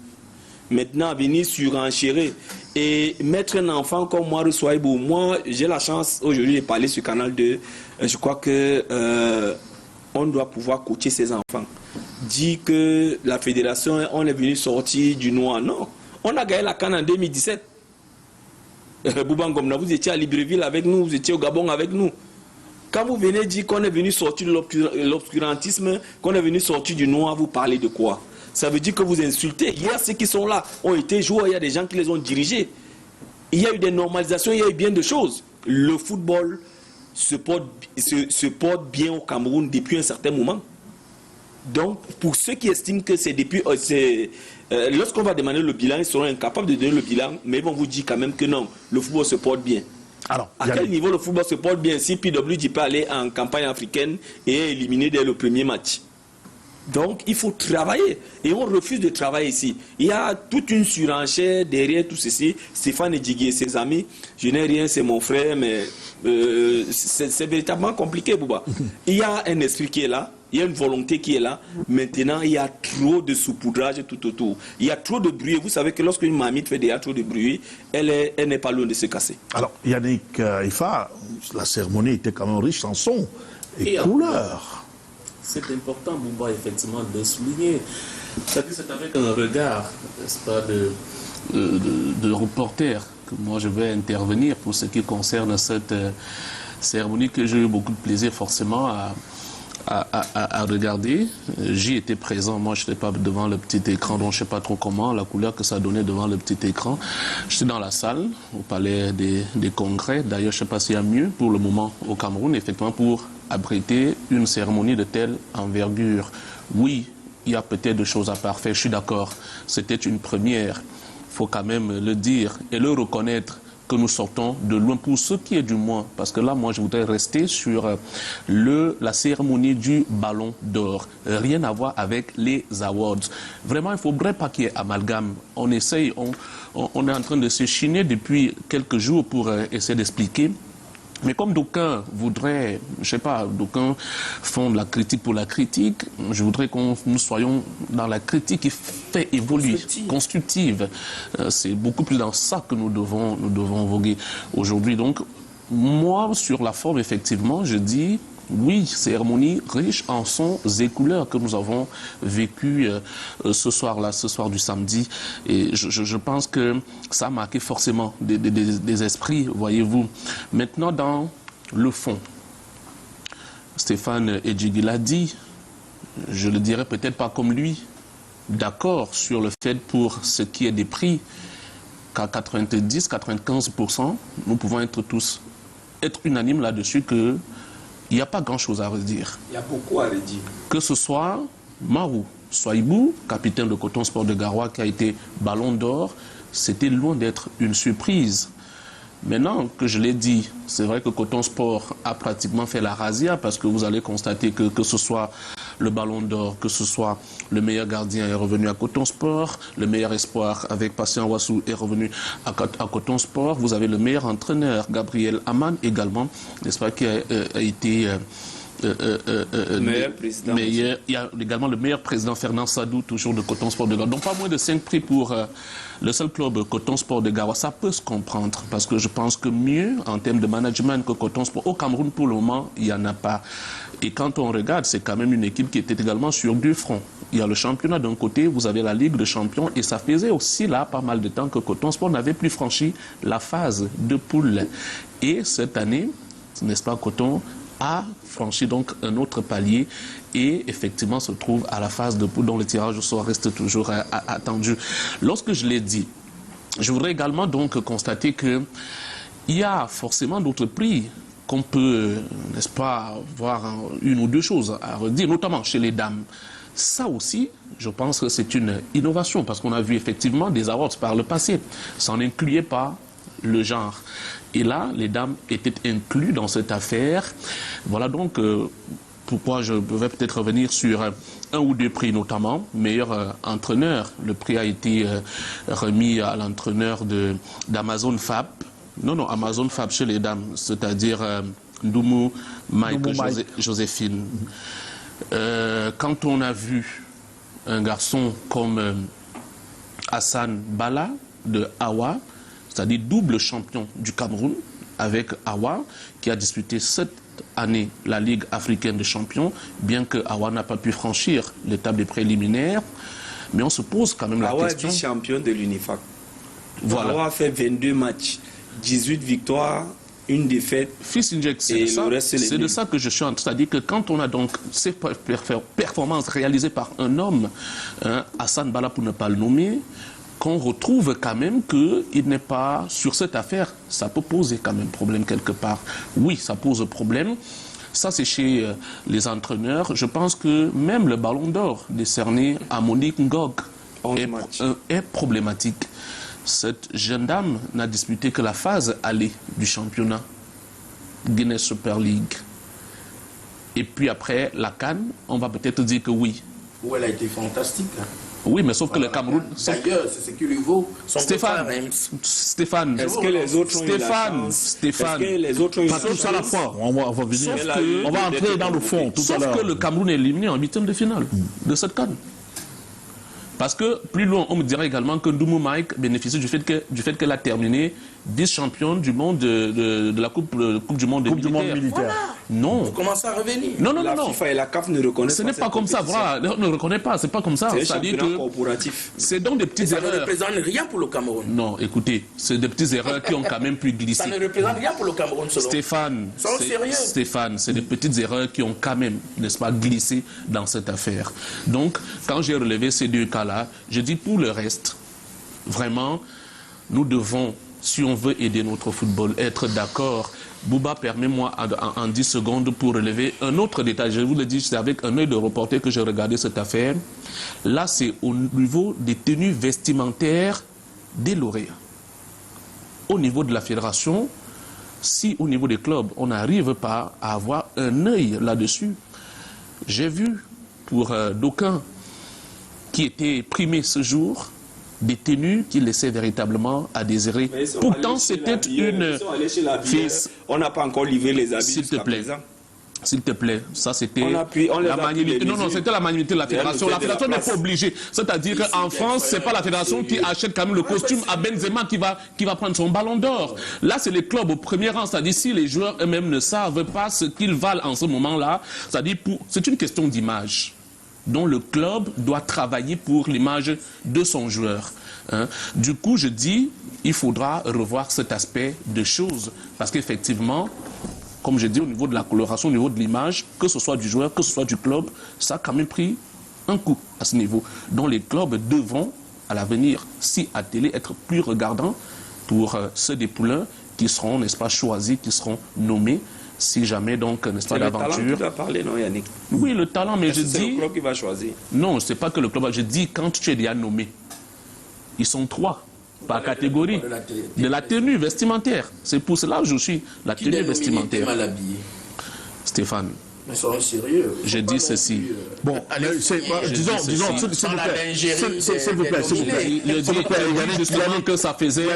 Maintenant, venir surenchérir et mettre un enfant comme moi, Souaïbou. Moi, j'ai la chance aujourd'hui de parler sur Canal 2. Je crois que on doit pouvoir coacher ses enfants. Dit que la fédération, on est venu sortir du noir. Non, on a gagné la CAN en 2017. Boubangomna, vous étiez à Libreville avec nous, vous étiez au Gabon avec nous. Quand vous venez dire qu'on est venu sortir de l'obscurantisme, qu'on est venu sortir du noir, vous parlez de quoi? Ça veut dire que vous insultez. Hier, ceux qui sont là ont été joueurs, il y a des gens qui les ont dirigés. Il y a eu des normalisations, il y a eu bien de choses. Le football se porte bien au Cameroun depuis un certain moment. Donc, pour ceux qui estiment que c'est depuis... lorsqu'on va demander le bilan, ils seront incapables de donner le bilan, mais ils vont vous dire quand même que non, le football se porte bien. Alors, à quel niveau le football se porte bien si PWG peut aller en campagne africaine et éliminer dès le premier match? Donc, il faut travailler. Et on refuse de travailler ici. Il y a toute une surenchère derrière tout ceci. Stéphane Edjigui et ses amis, je n'ai rien, c'est mon frère, mais c'est véritablement compliqué, Bouba. Il y a un esprit qui est là. Il y a une volonté qui est là. Maintenant, il y a trop de saupoudrage tout autour. Il y a trop de bruit. Vous savez que lorsqu'une mamie fait déjà trop de bruit, elle n'est pas loin de se casser. Alors, Yannick Ifa, la cérémonie était quand même riche en sons et couleurs. C'est important, Bouba, effectivement, de souligner. C'est avec un regard, n'est-ce pas, de reporter que moi je vais intervenir pour ce qui concerne cette cérémonie que j'ai eu beaucoup de plaisir forcément à regarder. J'y étais présent, moi je n'étais pas devant le petit écran, donc je ne sais pas trop comment, la couleur que ça donnait devant le petit écran. J'étais dans la salle, au palais des congrès. D'ailleurs, je ne sais pas s'il y a mieux pour le moment au Cameroun, effectivement, pour abriter une cérémonie de telle envergure. Oui, il y a peut-être des choses à parfaire, je suis d'accord. C'était une première, il faut quand même le dire et le reconnaître que nous sortons de loin pour ce qui est du moins. Parce que là, moi, je voudrais rester sur la cérémonie du Ballon d'Or. Rien à voir avec les awards. Vraiment, il ne faudrait pas qu'il y ait amalgame. On essaye, on est en train de se chiner depuis quelques jours pour essayer d'expliquer. Mais comme d'aucuns voudraient, je ne sais pas, d'aucuns font de la critique pour la critique, je voudrais que nous soyons dans la critique qui fait évoluer, constructive. C'est beaucoup plus dans ça que nous devons voguer aujourd'hui. Donc, moi, sur la forme, effectivement, je dis... Oui, cérémonie riche en sons et couleurs que nous avons vécu ce soir-là, ce soir du samedi. Et je pense que ça a marqué forcément des esprits, voyez-vous. Maintenant, dans le fond, Stéphane Edjigui l'a dit, je le dirais peut-être pas comme lui, d'accord sur le fait pour ce qui est des prix, qu'à 90-95%, nous pouvons être unanimes là-dessus que il n'y a pas grand-chose à redire. Il y a beaucoup à redire. Que ce soit Marou Souaïbou, capitaine de Coton Sport de Garoua, qui a été ballon d'or, c'était loin d'être une surprise. Maintenant que je l'ai dit, c'est vrai que Coton Sport a pratiquement fait la razzia parce que vous allez constater que ce soit le ballon d'or, que ce soit le meilleur gardien est revenu à Coton Sport, le meilleur espoir avec Patient Wassou est revenu à Coton Sport. Vous avez le meilleur entraîneur, Gabriel Aman également, n'est-ce pas, qui a été meilleur président. Il y a également le meilleur président Fernand Sadou, toujours de Coton Sport de Gawa. Donc pas moins de 5 prix pour le seul club Coton Sport de Gawa. Ça peut se comprendre parce que je pense que mieux en termes de management que Coton Sport. Au Cameroun, pour le moment, il n'y en a pas. Et quand on regarde, c'est quand même une équipe qui était également sur 2 fronts. Il y a le championnat d'un côté, vous avez la Ligue de champions et ça faisait aussi là pas mal de temps que Coton Sport n'avait plus franchi la phase de poule. Et cette année, n'est-ce pas, Coton a franchi donc un autre palier et effectivement se trouve à la phase de poule dont le tirage au sort reste toujours attendu. Lorsque je l'ai dit, je voudrais également donc constater qu'il y a forcément d'autres prix qu'on peut, n'est-ce pas, voir une ou deux choses à redire, notamment chez les dames. Ça aussi, je pense que c'est une innovation parce qu'on a vu effectivement des awards par le passé. Ça n'incluait pas le genre. Et là, les dames étaient incluses dans cette affaire. Voilà donc pourquoi je vais peut-être revenir sur un ou deux prix, notamment meilleur entraîneur. Le prix a été remis à l'entraîneur d'Amazon Fab. Non, Amazon Fab chez les dames, c'est-à-dire Ndoumou Mike Joséphine. Quand on a vu un garçon comme Hassan Bala de Awa, c'est-à-dire double champion du Cameroun avec Awa, qui a disputé cette année la Ligue africaine de champions, bien que Awa n'a pas pu franchir l'étape des préliminaires. Mais on se pose quand même la question. Awa est champion de l'UNIFAC. Voilà. Awa a fait 22 matchs, 18 victoires, une défaite. Fils Inject, c'est de ça que je suis en train de dire que quand on a donc ces performances réalisées par un homme, Hassan Bala pour ne pas le nommer, qu'on retrouve quand même qu'il n'est pas sur cette affaire, ça peut poser quand même problème quelque part. Oui, ça pose problème. Ça, c'est chez les entraîneurs. Je pense que même le ballon d'or décerné à Monique Ngog est problématique. Cette jeune dame n'a disputé que la phase allée du championnat Guinness Super League. Et puis après, la CAN, on va peut-être dire que oui. Où elle a été fantastique. Hein. Oui, mais sauf que le Cameroun... D'ailleurs, c'est ce qui lui vaut. Stéphane, est-ce que les autres ont eu la chance? Stéphane, est-ce que les autres ont eu Pas tous à la fois. On va venir. que- On va entrer dans le fond tout à sauf l'heure. que le Cameroun est éliminé en 8e de finale de cette CAN. Parce que plus loin, on me dirait également que Ndoumou Mike bénéficie du fait qu'elle a terminé vice-championne du monde de la coupe du monde Coupe du monde militaire. militaire. Non. Vous commencez à revenir. Non. La FIFA et la CAF ne reconnaissent Ce pas n'est pas cette comme ça, compétition. voilà. On ne reconnaît pas, c'est pas comme ça. C'est un C'est-à-dire championnat que corporatif. c'est donc des petites Ça ne erreurs. représente rien pour le Cameroun. Non, écoutez, c'est des petites erreurs qui ont quand même pu glisser. Ça ne représente rien pour le Cameroun, selon Stéphane, c'est des petites erreurs qui ont quand même, n'est-ce pas, glissé dans cette affaire. Donc, quand j'ai relevé ces deux cas-là, je dis pour le reste, vraiment, nous devons, si on veut aider notre football, être d'accord. Bouba, permets-moi en 10 secondes pour relever un autre détail. Je vous le dis, c'est avec un œil de reporter que j'ai regardé cette affaire. Là, c'est au niveau des tenues vestimentaires des lauréats. Au niveau de la fédération, si au niveau des clubs, on n'arrive pas à avoir un œil là-dessus, j'ai vu pour d'aucuns qui étaient primés ce jour, des tenues qui laissaient véritablement à désirer. Pourtant, c'était une... Fils, on n'a pas encore livré les habits. s'il te plaît. S'il te plaît, ça c'était la magnanimité. Non, c'était la magnanimité de la fédération. La fédération n'est pas obligée. C'est-à-dire qu'en France, c'est pas la fédération qui achète quand même le costume à Benzema qui va prendre son ballon d'or. Là, c'est les clubs au premier rang. C'est-à-dire si les joueurs eux-mêmes ne savent pas ce qu'ils valent en ce moment-là, c'est-à-dire c'est une question d'image dont le club doit travailler pour l'image de son joueur. Hein. Du coup, je dis, il faudra revoir cet aspect de choses. Parce qu'effectivement, comme je dis, au niveau de la coloration, au niveau de l'image, que ce soit du joueur, que ce soit du club, ça a quand même pris un coup à ce niveau. Donc les clubs devront, à l'avenir, si attelés, être plus regardants pour ceux des poulains qui seront, n'est-ce pas, choisis, qui seront nommés, si jamais, donc, n'est-ce pas, l'aventure... C'est le talent qui doit parler, non, Yannick? Oui, le talent, mais je dis... C'est le club qui va choisir. Non, ce n'est pas que le club... Je dis, quand tu es déjà nommé, ils sont 3 par catégorie de la tenue vestimentaire. C'est pour cela que je suis la tenue vestimentaire. Mal habillé. Stéphane, Mais soyons sérieux. J'ai dit ceci. Bon, disons, s'il vous plaît, s'il vous plaît. Il dit justement que ça faisait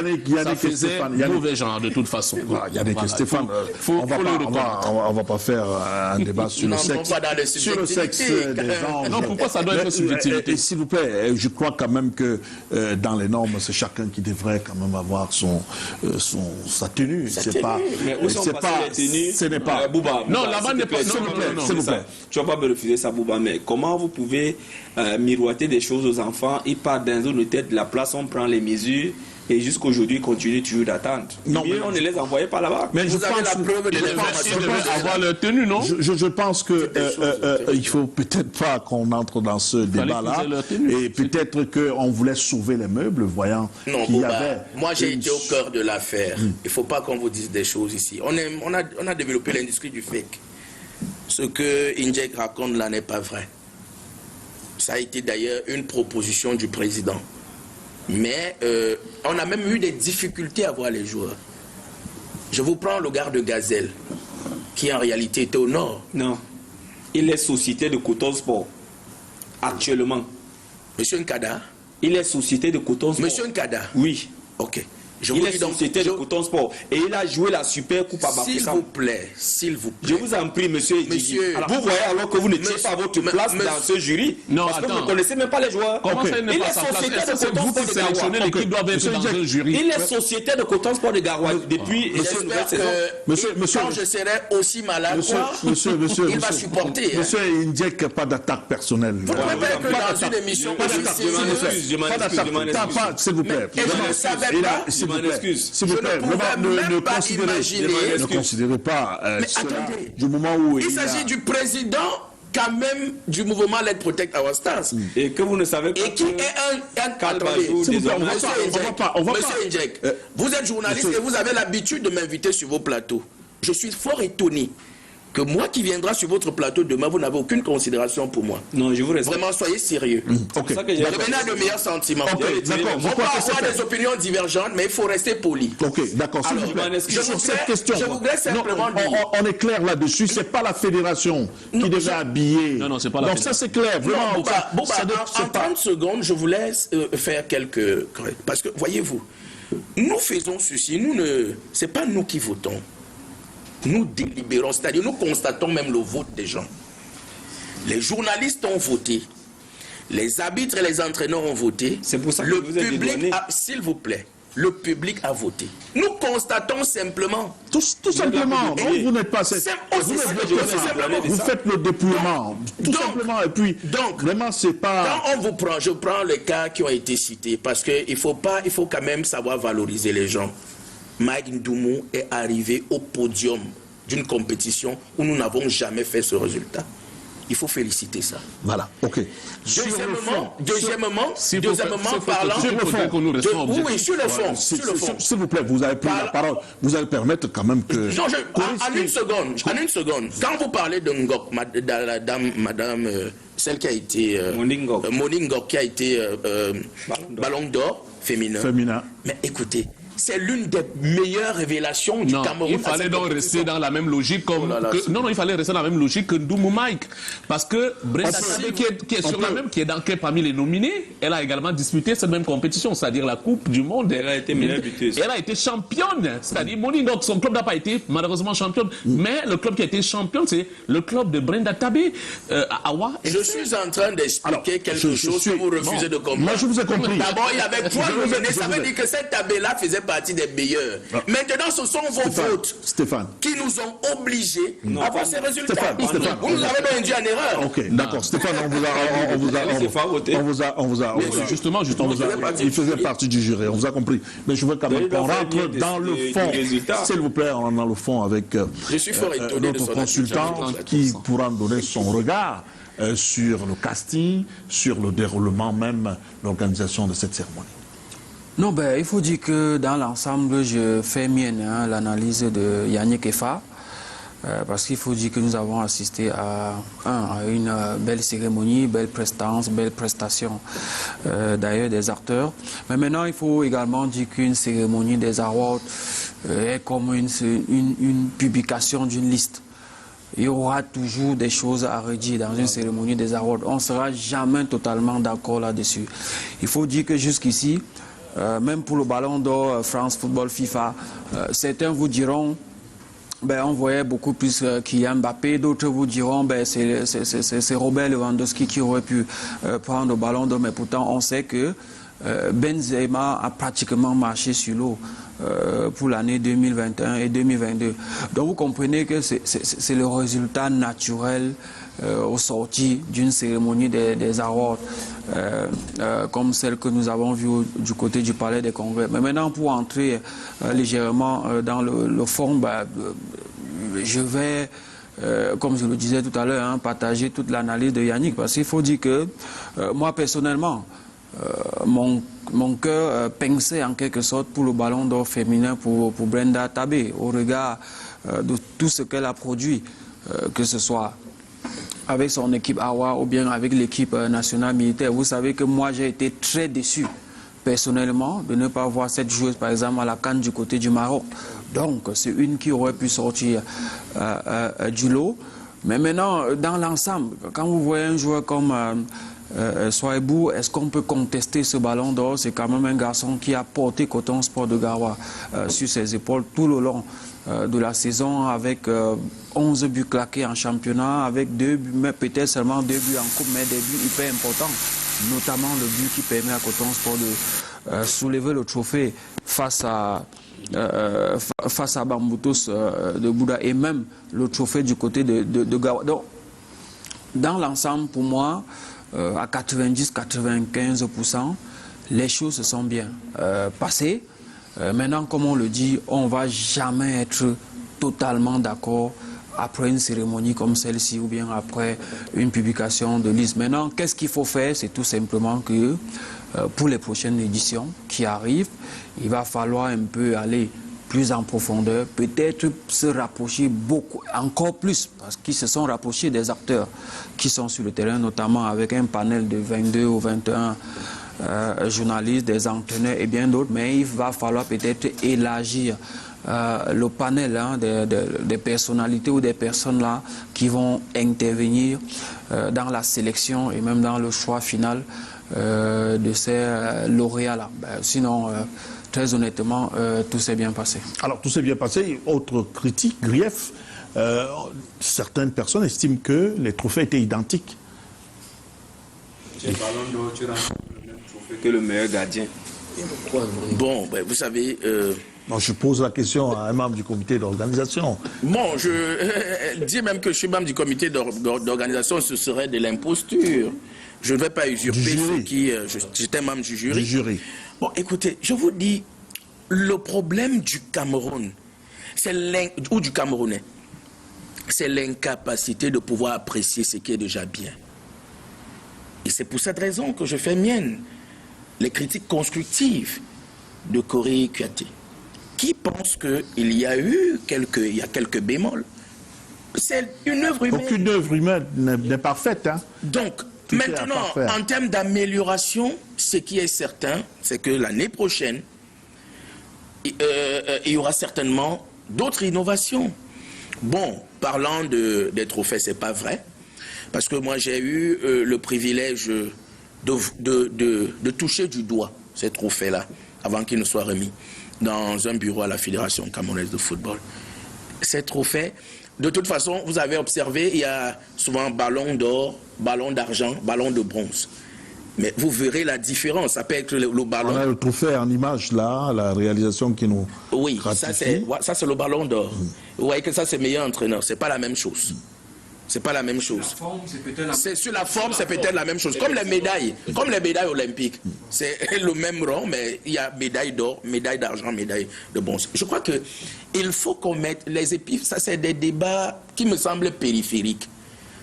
mauvais genre de toute façon. Yannick et Stéphane, on va pas faire un débat sur le sexe des gens. Non, pourquoi ça doit être subjectivité? S'il vous plaît, je crois quand même que dans les normes, c'est chacun qui devrait quand même avoir sa tenue. C'est pas, ce n'est pas. Bouba, non, là-bas n'est pas. S'il vous plaît. Tu vas pas me refuser ça, Bouba, mais comment vous pouvez miroiter des choses aux enfants? Ils partent dans une tête de la place, on prend les mesures. Et jusqu'aujourd'hui, ils continuent toujours d'attendre. Non, mais on ne les envoyait pas là-bas. Mais vous avez la preuve de l'information. Avoir leur tenue, non? Je pense que il faut peut-être pas qu'on entre dans ce débat-là. Et peut-être qu'on voulait sauver les meubles, voyant qu'il y avait. Moi, j'ai été au cœur de l'affaire. Il ne faut pas qu'on vous dise des choses ici. On a développé l'industrie du fake. Ce que Injek raconte là n'est pas vrai. Ça a été d'ailleurs une proposition du président. Mais on a même eu des difficultés à voir les joueurs. Je vous prends le gars de Gazelle, qui en réalité était au nord. Non. Il est société de Coton Sport. Actuellement. Monsieur Nkada. Il est société de Coton Sport. Monsieur Nkada. Oui. Ok. Il est société de Coton Sport. Et il a joué la Super Coupe à Bafoussam. S'il vous plaît. Je vous en prie, monsieur. Vous voyez alors que vous ne tenez pas votre place dans ce jury. Non, parce que vous ne connaissez même pas les joueurs. Comment ça, il n'est pas sa place? C'est vous qui sélectionnez l'équipe doit être dans un jury. Il est société de Coton Sport de Garoua depuis cette nouvelle saison. Monsieur, quand je serai aussi malade, il va supporter. Monsieur Indjek, pas d'attaque personnelle. Vous ne pouvez pas que dans une émission je m'en s'il vous plaît. Et je ne savais pas. S'il vous plaît, ne considérez pas cela du moment où il s'agit du président quand même du mouvement Let's Protect Our Stars. Et que vous ne savez pas. Et qui est un attendez, Monsieur Indjek, vous êtes journaliste et vous avez l'habitude de m'inviter sur vos plateaux. Je suis fort étonné que moi qui viendra sur votre plateau demain, vous n'avez aucune considération pour moi. Non, je vous respecte. Vraiment, soyez sérieux. Devenez à de meilleurs sentiments. On peut avoir des opinions divergentes, mais il faut rester poli. Ok, d'accord. Je voudrais simplement dire. On est clair là-dessus. C'est pas la fédération qui devait habiller. Non, c'est pas la fédération. Donc ça, c'est clair. Vraiment. En 30 secondes, je vous laisse faire quelques... Parce que, voyez-vous, nous faisons ceci. C'est pas nous qui votons. Nous délibérons, c'est-à-dire nous constatons même le vote des gens. Les journalistes ont voté, les arbitres et les entraîneurs ont voté. C'est pour ça que le vous êtes public, s'il vous plaît, le public a voté. Nous constatons simplement. Tout simplement. Vous n'êtes pas... Vous faites le dépouillement. Tout simplement. Et puis, vraiment, c'est pas... Quand on vous prend, je prends les cas qui ont été cités, parce qu'il faut quand même savoir valoriser les gens. Mike Ndoumou est arrivé au podium d'une compétition où nous n'avons jamais fait ce résultat. Il faut féliciter ça. Voilà, ok. Deuxièmement, parlant... Sur le fond. Oui, sur le fond. S'il vous plaît, vous avez pris la parole. Vous allez permettre quand même que... Non, en une seconde. Quand vous parlez de Ngok, madame, celle qui a été... Moni Ngok, qui a été Ballon d'Or féminin. Mais écoutez... C'est l'une des meilleures révélations du Cameroun. Il fallait donc rester dans la même logique il fallait rester dans la même logique que Ndoumou Mike. Parce que Brenda Tabé, qui est parmi les nominés, elle a également disputé cette même compétition, c'est-à-dire la Coupe du Monde. Elle a été meilleure buteuse. Elle a été championne. C'est-à-dire, donc son club n'a pas été malheureusement championne. Mais le club qui a été championne, c'est le club de Brenda Tabé à Awa. Je suis en train d'expliquer quelque chose que vous refusez de comprendre. Moi, je vous ai compris. D'abord, il y avait 3 nominés. Ça veut dire que cette Tabé-là faisait partie des meilleurs. Maintenant, ce sont vos votes qui nous ont obligés à avoir ces résultats. Vous nous avez pas induit en erreur. Ok, d'accord. Stéphane, justement, il faisait partie du jury. On vous a compris. Mais je veux quand même qu'on rentre dans le fond. S'il vous plaît, on rentre dans le fond avec notre consultant qui pourra donner son regard sur le casting, sur le déroulement même, l'organisation de cette cérémonie. Non, il faut dire que dans l'ensemble, je fais mienne l'analyse de Yannick Efa, parce qu'il faut dire que nous avons assisté à une belle cérémonie, belle prestance, belle prestation d'ailleurs des acteurs. Mais maintenant, il faut également dire qu'une cérémonie des awards est comme une publication d'une liste. il y aura toujours des choses à redire dans une cérémonie des awards. On ne sera jamais totalement d'accord là-dessus. Il faut dire que jusqu'ici, même pour le Ballon d'Or France Football FIFA, certains vous diront on voyait beaucoup plus Kylian Mbappé, d'autres vous diront c'est Robert Lewandowski qui aurait pu prendre le Ballon d'Or, mais pourtant on sait que Benzema a pratiquement marché sur l'eau pour l'année 2021 et 2022. Donc vous comprenez que c'est le résultat naturel au sorti d'une cérémonie des awards comme celle que nous avons vue du côté du Palais des Congrès. Mais maintenant, pour entrer légèrement dans le fond, je vais, comme je le disais tout à l'heure, partager toute l'analyse de Yannick, parce qu'il faut dire que moi personnellement, mon cœur pinçait en quelque sorte pour le Ballon d'Or féminin pour Brenda Tabé, au regard de tout ce qu'elle a produit, que ce soit avec son équipe AWA ou bien avec l'équipe nationale militaire. Vous savez que moi j'ai été très déçu personnellement de ne pas voir cette joueuse par exemple à la CAN du côté du Maroc. Donc c'est une qui aurait pu sortir du lot. Mais maintenant, dans l'ensemble, quand vous voyez un joueur comme Souaïbou, est-ce qu'on peut contester ce Ballon d'Or? C'est quand même un garçon qui a porté Coton Sport de Garoua sur ses épaules tout le long de la saison, avec 11 buts claqués en championnat, avec 2 buts, mais peut-être seulement 2 buts en coupe, mais des buts hyper importants, notamment le but qui permet à Coton Sport de soulever le trophée face à Bamboutos de Bouddha, et même le trophée du côté de Garoua. Donc, dans l'ensemble, pour moi, à 90-95%, les choses se sont bien passées. Maintenant, comme on le dit, on ne va jamais être totalement d'accord après une cérémonie comme celle-ci ou bien après une publication de liste. Maintenant, qu'est-ce qu'il faut faire? C'est tout simplement que pour les prochaines éditions qui arrivent, il va falloir un peu aller plus en profondeur, peut-être se rapprocher beaucoup, encore plus, parce qu'ils se sont rapprochés des acteurs qui sont sur le terrain, notamment avec un panel de 22 ou 21 journalistes, des entraîneurs et bien d'autres, mais il va falloir peut-être élargir le panel des personnalités ou des personnes là qui vont intervenir dans la sélection et même dans le choix final de ces lauréats-là. Sinon, très honnêtement, tout s'est bien passé. Alors, tout s'est bien passé. Autre critique, grief, certaines personnes estiment que les trophées étaient identiques. J'ai le Ballon d'Or, tu remportes le même trophée que le meilleur gardien. Bon, vous savez... Non, je pose la question à un membre du comité d'organisation. Bon, je dis même que je suis membre du comité d'organisation, ce serait de l'imposture. Je ne vais pas usurper ce qui... J'étais membre du jury. Du jury. Bon, écoutez, je vous dis, le problème du Cameroun, ou du Camerounais, c'est l'incapacité de pouvoir apprécier ce qui est déjà bien. Et c'est pour cette raison que je fais mienne les critiques constructives de Corée Kouyaté, qui pense qu'il y a eu quelques bémols. C'est une œuvre humaine. Aucune œuvre humaine n'est parfaite. Hein. Donc, maintenant, en termes d'amélioration, ce qui est certain, c'est que l'année prochaine, il y aura certainement d'autres innovations. Bon, parlant des trophées, c'est pas vrai, parce que moi j'ai eu le privilège de toucher du doigt ces trophées-là, avant qu'ils ne soient remis dans un bureau à la Fédération camerounaise de football. Ces trophées, de toute façon, vous avez observé, il y a souvent ballon d'or, ballon d'argent, ballon de bronze. Mais vous verrez la différence. Ça peut être le ballon... On a le trophée en image là, la réalisation qui nous... Oui, ça c'est le ballon d'or. Vous voyez que ça c'est meilleur entraîneur. C'est pas la même chose. C'est pas la même chose. C'est sur la forme, c'est peut-être la même chose. Comme les médailles olympiques. C'est le même rang, mais il y a médaille d'or, médaille d'argent, médaille de bronze. Je crois que il faut qu'on mette les épiphes. Ça, c'est des débats qui me semblent périphériques.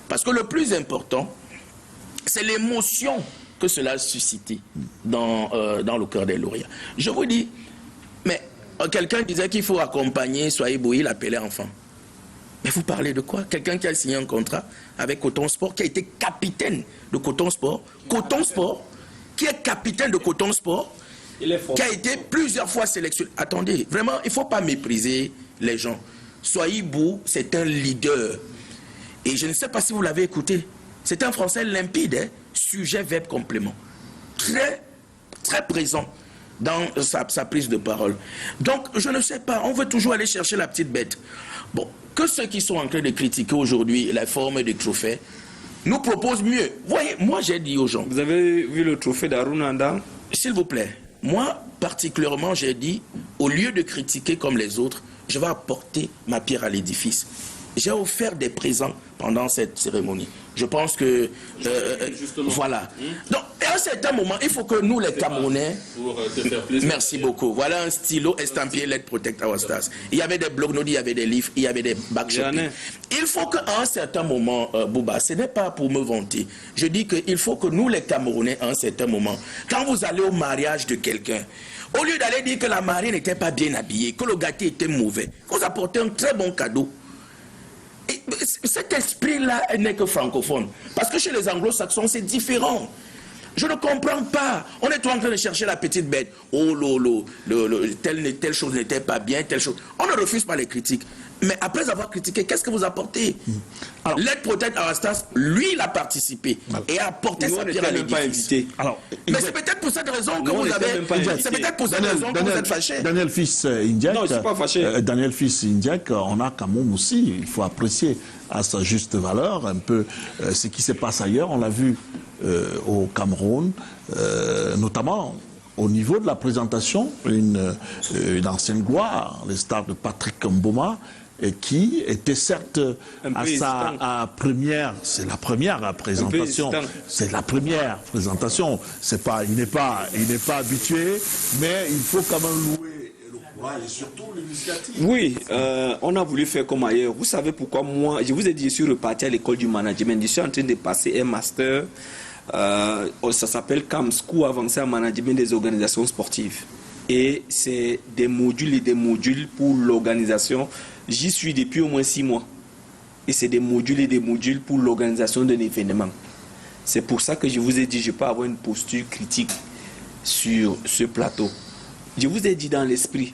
Parce que le plus important, c'est l'émotion que cela a suscité dans le cœur des lauréats. Je vous dis, mais quelqu'un disait qu'il faut accompagner Souaïbou, il l'appelait enfant. Mais vous parlez de quoi? Quelqu'un qui a signé un contrat avec Coton Sport, qui a été capitaine de Coton Sport, qui est capitaine de Coton Sport, qui a été plusieurs fois sélectionné. Attendez, vraiment, il ne faut pas mépriser les gens. Souaïbou, c'est un leader. Et je ne sais pas si vous l'avez écouté. C'est un français limpide, hein, sujet, verbe, complément. Très, très présent dans sa prise de parole. Donc, je ne sais pas, on veut toujours aller chercher la petite bête. Bon, que ceux qui sont en train de critiquer aujourd'hui la forme du trophée nous proposent mieux. Voyez, moi j'ai dit aux gens... Vous avez vu le trophée d'Aruna Ndang? S'il vous plaît, moi particulièrement j'ai dit, au lieu de critiquer comme les autres, je vais apporter ma pierre à l'édifice. J'ai offert des présents pendant cette cérémonie. Je pense que... voilà. Donc, à un certain moment, il faut que nous, les Camerounais... Merci beaucoup. Voilà un stylo estampillé Let's Protect Our Stars. Il y avait des blocs-notes, il y avait des livres, il y avait des backshopping. Il faut qu'à un certain moment, Bouba, ce n'est pas pour me vanter. Je dis qu'il faut que nous, les Camerounais, à un certain moment, quand vous allez au mariage de quelqu'un, au lieu d'aller dire que la mariée n'était pas bien habillée, que le gâteau était mauvais, vous apportez un très bon cadeau. Et cet esprit-là n'est que francophone. Parce que chez les anglo-saxons, c'est différent. Je ne comprends pas. On est en train de chercher la petite bête. Oh, telle chose n'était pas bien, telle chose. On ne refuse pas les critiques. Mais après avoir critiqué, qu'est-ce que vous apportez? Let's Protect Our Stars, lui, il a participé et a apporté sa pierre à l'édifice. Mais c'est peut-être pour cette raison que vous avez... C'est peut-être pour cette raison que vous êtes fâché. Daniel Fils Indiac... Non, je ne suis pas fâché. Daniel Fils Indiac, on a quand même aussi, il faut apprécier à sa juste valeur un peu ce qui se passe ailleurs. On l'a vu au Cameroun, notamment... Au niveau de la présentation, une ancienne gloire, le star de Patrick Mboma, qui était certes à sa première, c'est la première présentation, c'est la première présentation. C'est pas, il n'est pas habitué, mais il faut quand même louer le courage et surtout l'initiative. Oui, on a voulu faire comme ailleurs. Vous savez pourquoi moi, je vous ai dit, je suis reparti à l'école du management. Je suis en train de passer un master. Ça s'appelle CAMSCO, avancé en management des organisations sportives. Et c'est des modules et des modules pour l'organisation. J'y suis depuis au moins 6 mois. Et c'est des modules et des modules pour l'organisation d'un événement. C'est pour ça que je vous ai dit, je peux avoir une posture critique sur ce plateau. Je vous ai dit dans l'esprit,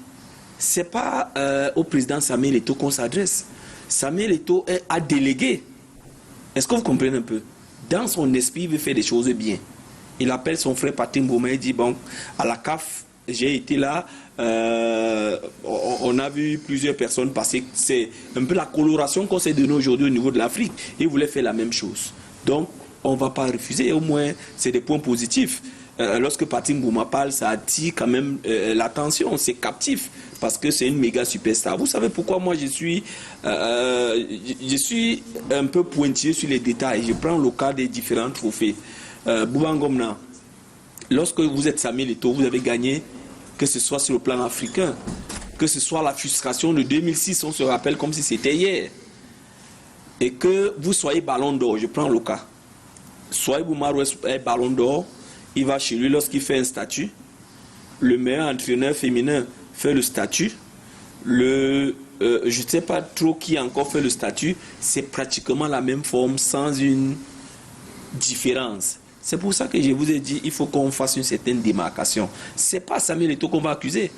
c'est pas au président Samuel Eto'o qu'on s'adresse. Samuel Eto'o a délégué. Est-ce que vous comprenez un peu? Dans son esprit, il veut faire des choses bien. Il appelle son frère Patrick Mboma et dit, bon, à la CAF, j'ai été là, on a vu plusieurs personnes passer. C'est un peu la coloration qu'on s'est donnée aujourd'hui au niveau de l'Afrique. Il voulait faire la même chose. Donc, on ne va pas refuser. Au moins, c'est des points positifs. Lorsque Patrick Mboma parle, ça attire quand même l'attention. C'est captif parce que c'est une méga superstar. Vous savez pourquoi moi je suis un peu pointillé sur les détails. Je prends le cas des différents trophées. Bouba Ngomna, lorsque vous êtes Samuel Eto'o, vous avez gagné, que ce soit sur le plan africain, que ce soit la frustration de 2006, on se rappelle comme si c'était hier. Et que vous soyez ballon d'or, je prends le cas. Soyez Boumarou est ballon d'or, il va chez lui lorsqu'il fait un statut. Le meilleur entraîneur féminin fait le statut. Je ne sais pas trop qui a encore fait le statut. C'est pratiquement la même forme sans une différence. C'est pour ça que je vous ai dit il faut qu'on fasse une certaine démarcation. Ce n'est pas Samuel Eto'o qu'on va accuser.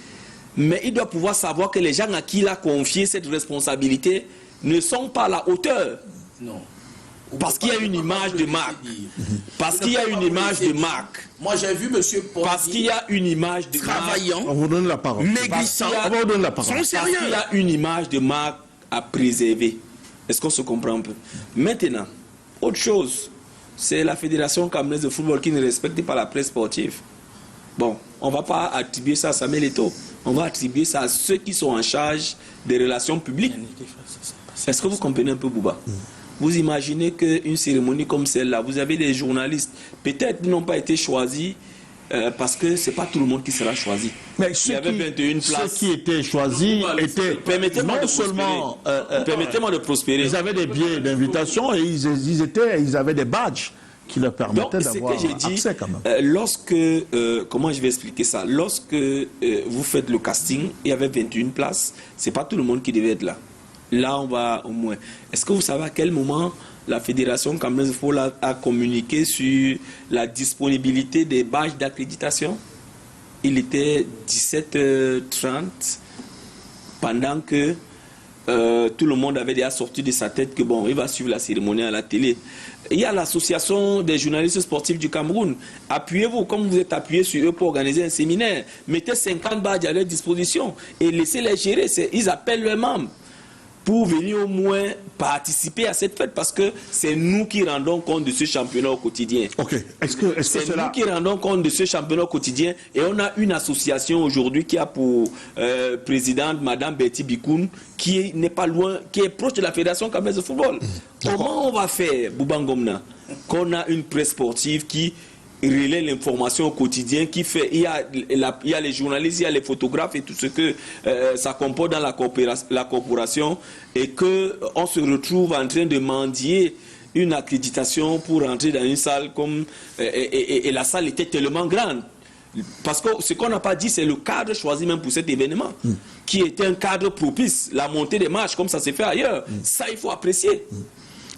Mais il doit pouvoir savoir que les gens à qui il a confié cette responsabilité ne sont pas à la hauteur. Non. Parce qu'il y a une image de marque. Parce qu'il y a une image de marque. Moi, j'ai vu M. Paul. Parce qu'il y a une image de travaillant, on vous donne la parole. Négligent. On vous donne la parole. Parce qu'il y a une image de marque à préserver. Est-ce qu'on se comprend un peu? Maintenant, autre chose, c'est la Fédération camerounaise de football qui ne respecte pas la presse sportive. Bon, on ne va pas attribuer ça à Samuel Eto'o. On va attribuer ça à ceux qui sont en charge des relations publiques. Est-ce que vous comprenez un peu, Bouba? Vous imaginez qu'une cérémonie comme celle-là, vous avez des journalistes, peut-être ils n'ont pas été choisis parce que ce n'est pas tout le monde qui sera choisi. Mais il y avait 21 places. Ceux qui étaient choisis étaient non seulement... Permettez-moi de prospérer. Ils avaient des billets d'invitation et ils avaient des badges qui leur permettaient d'avoir accès quand même. Lorsque, comment je vais expliquer ça? Lorsque vous faites le casting, il y avait 21 places, ce n'est pas tout le monde qui devait être là. Là, on va au moins. Est-ce que vous savez à quel moment la Fédération camerounaise de football a communiqué sur la disponibilité des badges d'accréditation? Il était 17h30 pendant que tout le monde avait déjà sorti de sa tête que bon, il va suivre la cérémonie à la télé. Il y a l'association des journalistes sportifs du Cameroun. Appuyez-vous, comme vous êtes appuyés sur eux pour organiser un séminaire. Mettez 50 badges à leur disposition et laissez-les gérer. Ils appellent leurs membres pour venir au moins participer à cette fête parce que c'est nous qui rendons compte de ce championnat au quotidien. Ok. Est-ce que c'est cela... nous qui rendons compte de ce championnat au quotidien et on a une association aujourd'hui qui a pour présidente Madame Betty Bikoun qui n'est pas loin, qui est proche de la Fédération camerounaise de football. Comment on va faire, Boubangomna, qu'on a une presse sportive qui relaie l'information au quotidien, qui fait, il y a les journalistes, il y a les photographes et tout ce que ça comporte dans la corporation et qu'on se retrouve en train de mendier une accréditation pour entrer dans une salle comme et la salle était tellement grande. Parce que ce qu'on n'a pas dit, c'est le cadre choisi même pour cet événement, qui était un cadre propice, la montée des marches comme ça s'est fait ailleurs. Ça, il faut apprécier.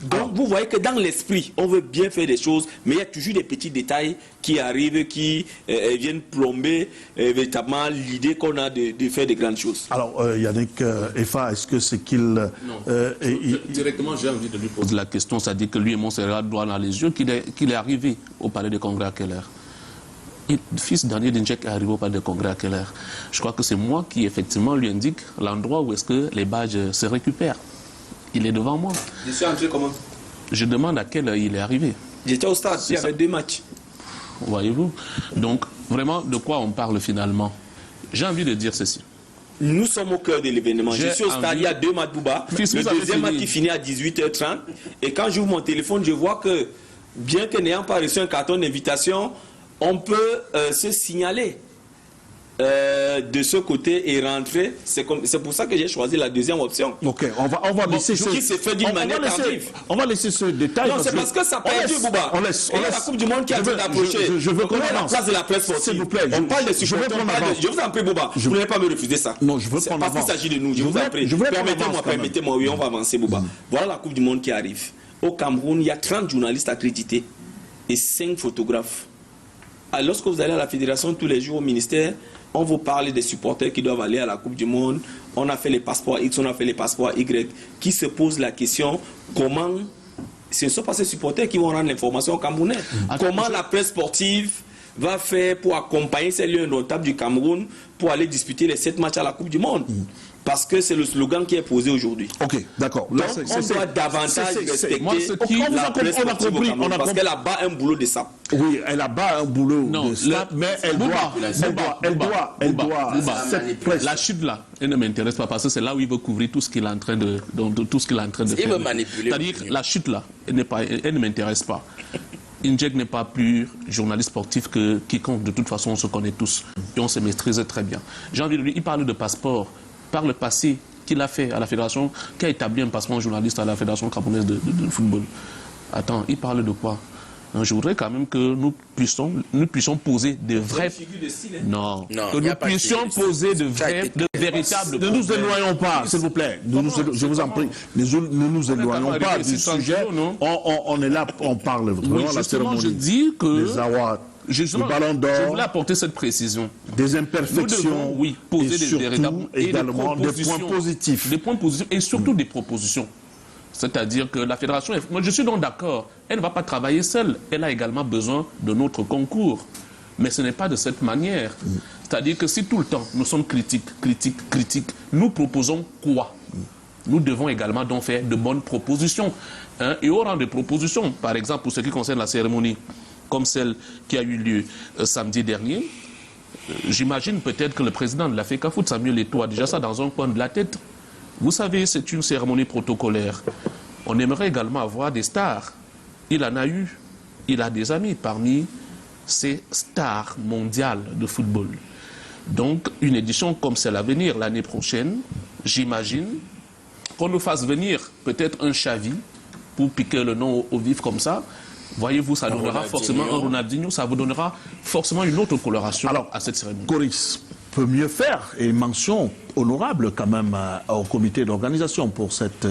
Donc, vous voyez que dans l'esprit, on veut bien faire des choses, mais il y a toujours des petits détails qui arrivent, qui viennent plomber véritablement l'idée qu'on a de faire de grandes choses. Alors, Yannick Effa, est-ce que c'est qu'il... Directement, j'ai envie de lui poser la question, c'est-à-dire que lui et Montserrat droit dans les yeux, qu'il est arrivé au palais des congrès à quelle heure? Le fils Daniel Dinjek est arrivé au palais des congrès à quelle heure? Je crois que c'est moi qui, effectivement, lui indique l'endroit où est-ce que les badges se récupèrent. Il est devant moi. Je suis entré comment? Je demande à quelle heure il est arrivé. J'étais au stade, il y avait 2 matchs. Voyez-vous? Donc, vraiment, de quoi on parle finalement? J'ai envie de dire ceci. Nous sommes au cœur de l'événement. Je suis au stade, il y a 2 matchs Bouba. Le deuxième match qui finit à 18h30. Et quand j'ouvre mon téléphone, je vois que, bien que n'ayant pas reçu un carton d'invitation, on peut se signaler de ce côté et rentrer. C'est pour ça que j'ai choisi la deuxième option. Ok, on va laisser ce... Qui s'est fait d'une manière tardive. On va laisser ce détail. Non, c'est parce que ça perd du Bouba. On laisse. Et la Coupe du Monde qui a été approchée. Je veux qu'on avance. La place de la presse sportive. S'il vous plaît. On parle de supporters. Je vous en prie, Bouba. Vous ne voulez pas me refuser ça. Non, je veux qu'on avance. Parce qu'il s'agit de nous. Je vous en prie. Permettez-moi, oui, on va avancer, Bouba. Voilà la Coupe du Monde qui arrive. Au Cameroun, il y a 30 journalistes accrédités et 5 photographes. Alors, lorsque vous allez à la fédération tous les jours au ministère, on vous parle des supporters qui doivent aller à la Coupe du Monde. On a fait les passeports X, on a fait les passeports Y. Qui se pose la question, comment... Ce ne sont pas ces supporters qui vont rendre l'information au Camerounais. Comment la presse sportive va faire pour accompagner ces lieux indomptables du Cameroun pour aller disputer les 7 matchs à la Coupe du Monde? Parce que c'est le slogan qui est posé aujourd'hui. Ok, d'accord. Donc, on doit davantage respecter la presse sportive au Cameroun, parce qu'elle a bas un boulot de ça. Oui, elle a bas un boulot de ça, mais elle doit... La chute là, elle ne m'intéresse pas parce que c'est là où il veut couvrir tout ce qu'il est en train de, faire. Il veut manipuler. C'est-à-dire la chute là, elle ne m'intéresse pas. Injek n'est pas plus journaliste sportif que quiconque. De toute façon, on se connaît tous et on se maîtrise très bien. J'ai envie de lui, il parle de passeport. Par le passé qu'il a fait à la fédération, qui a établi un passeport journaliste à la fédération camerounaise de football. Attends, il parle de quoi? Je voudrais quand même que nous puissions poser de vrais... Non, que nous puissions poser de véritables... Ne nous éloignons pas, s'il vous plaît. Je vous en prie. Ne nous éloignons pas du sujet. On est là, on parle vraiment de la cérémonie. Je dis que... Les awards. Justement, je voulais apporter cette précision. Des imperfections, nous devons, poser et surtout également des points positifs. Des points positifs et surtout des propositions. C'est-à-dire que la fédération, moi je suis donc d'accord, elle ne va pas travailler seule. Elle a également besoin de notre concours. Mais ce n'est pas de cette manière. C'est-à-dire que si tout le temps nous sommes critiques, nous proposons quoi? Nous devons également donc faire de bonnes propositions. Et au rang de propositions, par exemple pour ce qui concerne la cérémonie, comme celle qui a eu lieu samedi dernier, j'imagine peut-être que le président de la FECAFOOT, Samuel Eto'o, a déjà ça dans un coin de la tête. Vous savez, c'est une cérémonie protocolaire. On aimerait également avoir des stars. Il en a eu. Il a des amis parmi ces stars mondiales de football. Donc, une édition comme celle à venir l'année prochaine, j'imagine qu'on nous fasse venir peut-être un Xavi pour piquer le nom au vif comme ça. Voyez-vous, ça donnera forcément un Ronaldinho, ça vous donnera forcément une autre coloration à cette cérémonie. Coris peut mieux faire, et mention honorable quand même au comité d'organisation pour cette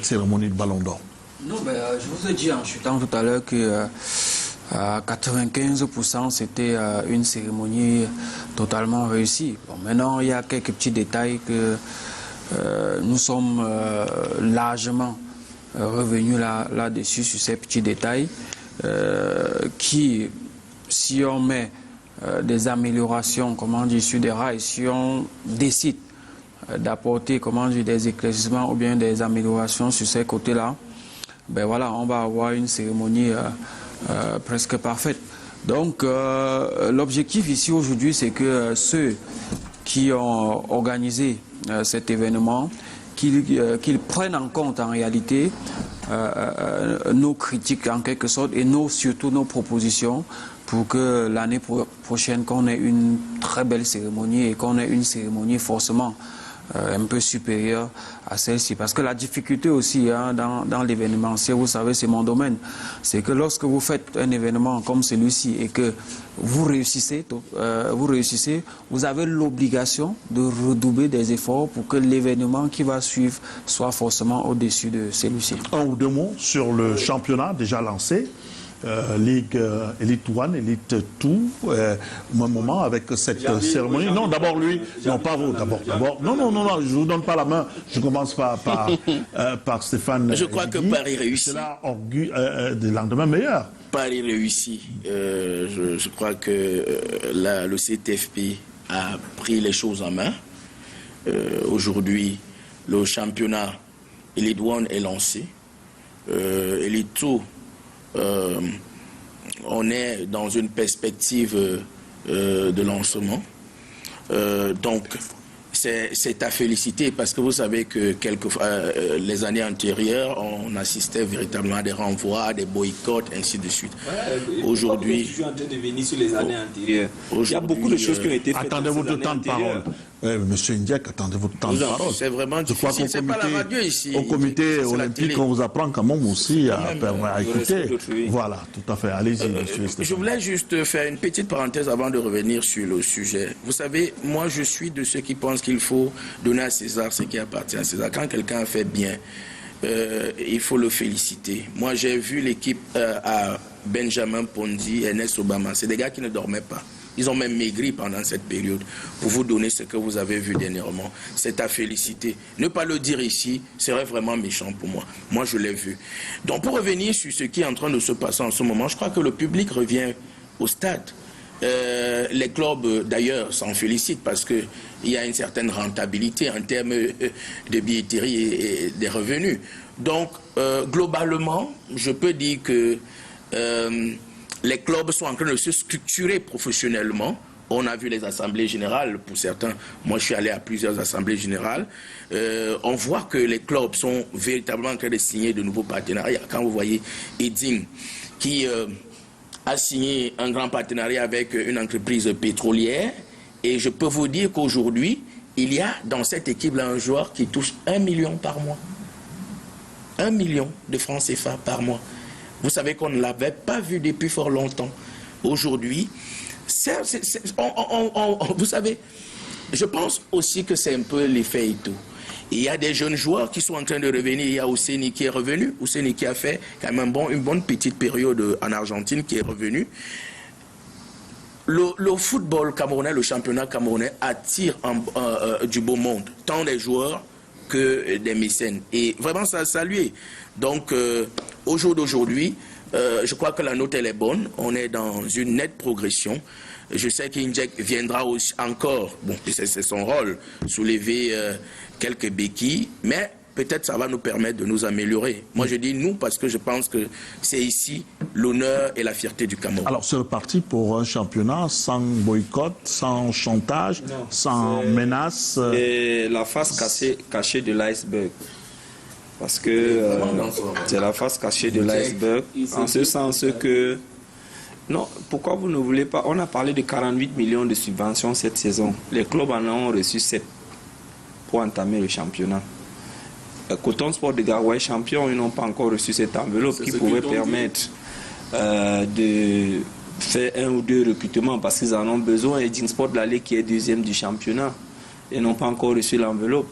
cérémonie de Ballon d'Or. Non, je vous ai dit en chutant tout à l'heure que 95% c'était une cérémonie totalement réussie. Bon, maintenant, il y a quelques petits détails que nous sommes largement revenus là-dessus, sur ces petits détails qui, si on met des améliorations, comment dire, sur des rails, si on décide d'apporter, comment dire, des éclaircissements ou bien des améliorations sur ces côtés-là, ben voilà, on va avoir une cérémonie presque parfaite. Donc l'objectif ici aujourd'hui, c'est que ceux qui ont organisé cet événement, qu'ils prennent en compte en réalité nos critiques en quelque sorte et surtout nos propositions pour que l'année prochaine qu'on ait une très belle cérémonie et qu'on ait une cérémonie forcément un peu supérieure à celle-ci. Parce que la difficulté aussi dans l'événementiel, vous savez, c'est mon domaine, c'est que lorsque vous faites un événement comme celui-ci et que vous réussissez, vous avez l'obligation de redoubler des efforts pour que l'événement qui va suivre soit forcément au-dessus de celui-ci. Un ou deux mots sur le championnat déjà lancé. Ligue Elite 1, Elite 2, un moment avec cette cérémonie. Non, d'abord lui, non, pas vous, d'abord. Non, je ne vous donne pas la main, je commence par Stéphane. Je crois que Paris réussit. C'est là, des lendemains meilleurs. Paris réussit. Je crois que le CTFP a pris les choses en main. Aujourd'hui, le championnat Elite 1 est lancé. Elite 2, on est dans une perspective de lancement. Donc, c'est à féliciter parce que vous savez que quelquefois, les années antérieures, on assistait véritablement à des renvois, à des boycotts, ainsi de suite. Aujourd'hui, je suis en train de venir sur les années antérieures. Il y a beaucoup de choses qui ont été faites. Attendez votre temps de parole. Monsieur Ndiaye, attendez votre temps de parole. C'est vraiment difficile. C'est pas la radio ici. Au comité olympique, on vous apprend quand même aussi à écouter. Voilà, tout à fait. Allez-y, monsieur Stéphane. Je voulais juste faire une petite parenthèse avant de revenir sur le sujet. Vous savez, moi, je suis de ceux qui pensent qu'il faut donner à César ce qui appartient à César. Quand quelqu'un a fait bien, il faut le féliciter. Moi, j'ai vu l'équipe à Benjamin Ponzi, Ernest Obama. C'est des gars qui ne dormaient pas. Ils ont même maigri pendant cette période pour vous donner ce que vous avez vu dernièrement. C'est à féliciter. Ne pas le dire ici serait vraiment méchant pour moi. Moi, je l'ai vu. Donc, pour revenir sur ce qui est en train de se passer en ce moment, je crois que le public revient au stade. Les clubs, d'ailleurs, s'en félicitent parce qu'il y a une certaine rentabilité en termes de billetterie et des revenus. Donc, globalement, je peux dire que les clubs sont en train de se structurer professionnellement. On a vu les assemblées générales, pour certains. Moi, je suis allé à plusieurs assemblées générales. On voit que les clubs sont véritablement en train de signer de nouveaux partenariats. Quand vous voyez Eding, qui a signé un grand partenariat avec une entreprise pétrolière, et je peux vous dire qu'aujourd'hui, il y a dans cette équipe-là un joueur qui touche 1 million par mois. 1 million de francs CFA par mois. Vous savez qu'on ne l'avait pas vu depuis fort longtemps. Aujourd'hui, vous savez, je pense aussi que c'est un peu l'effet et tout. Il y a des jeunes joueurs qui sont en train de revenir. Il y a Ouseni qui est revenu. Ouseni qui a fait quand même une bonne petite période en Argentine qui est revenu. Le football camerounais, le championnat camerounais attire du beau monde, tant des joueurs que des mécènes. Et vraiment, ça a salué. Donc, au jour d'aujourd'hui, je crois que la note, elle est bonne. On est dans une nette progression. Je sais qu'Injek viendra aussi encore, bon, c'est son rôle, soulever quelques béquilles, mais peut-être ça va nous permettre de nous améliorer. Moi, je dis nous parce que je pense que c'est ici l'honneur et la fierté du Cameroun. Alors, c'est reparti pour un championnat sans boycott, sans chantage, sans menace. Et la face cachée de l'iceberg. Parce que c'est la face cachée de l'iceberg, en ce sens que... Non, pourquoi vous ne voulez pas... On a parlé de 48 millions de subventions cette saison. Les clubs en ont reçu 7 pour entamer le championnat. Coton Sport de Garoué champion, ils n'ont pas encore reçu cette enveloppe qui pourrait permettre de faire 1 ou 2 recrutements parce qu'ils en ont besoin. Et Eding Sport de la Ligue qui est 2e du championnat, ils n'ont pas encore reçu l'enveloppe.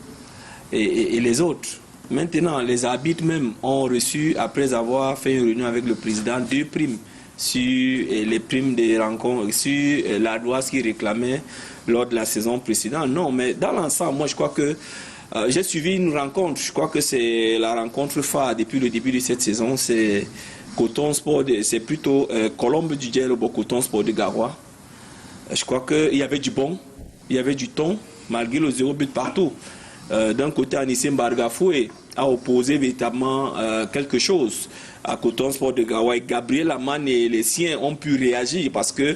Et les autres. Maintenant, les arbitres même ont reçu, après avoir fait une réunion avec le président, 2 primes sur les primes des rencontres, sur l'ardoise qu'ils réclamaient lors de la saison précédente. Non, mais dans l'ensemble, moi je crois que J'ai suivi une rencontre, je crois que c'est la rencontre phare depuis le début de cette saison, c'est Coton Sport, c'est plutôt Colombe du Djel au Coton Sport de Garoua. Je crois qu'il y avait du bon, il y avait du ton, malgré le 0 but partout. D'un côté, Anissé Mbargafoué a opposé véritablement quelque chose à Coton Sport de Garoua. Et Gabriel Aman et les siens ont pu réagir parce que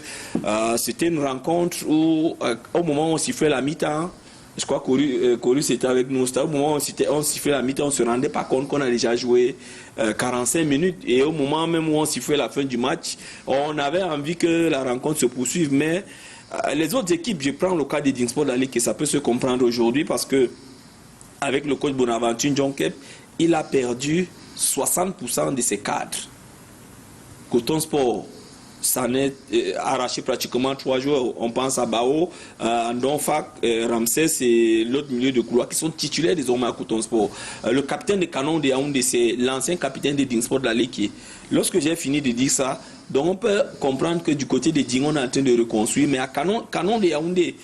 c'était une rencontre où, au moment où on sifflait la mi-temps, je crois que Corus était avec nous, au moment où on sifflait la mi-temps, on ne se rendait pas compte qu'on a déjà joué 45 minutes. Et au moment même où on sifflait la fin du match, on avait envie que la rencontre se poursuive. Mais les autres équipes, je prends le cas des Dingsport de la Ligue, et ça peut se comprendre aujourd'hui parce que avec le coach Bonaventure Djonkep, il a perdu 60% de ses cadres. Coton Sport s'en est arraché pratiquement 3 joueurs. On pense à Bao, Andonfak, Ramsès et l'autre milieu de couloir qui sont titulaires désormais à Coton Sport. Le capitaine de Canon de Yaoundé, c'est l'ancien capitaine de Dingsport de la Ligue. Lorsque j'ai fini de dire ça, donc on peut comprendre que du côté de Ding, on est en train de reconstruire, mais à Canon de Yaoundé,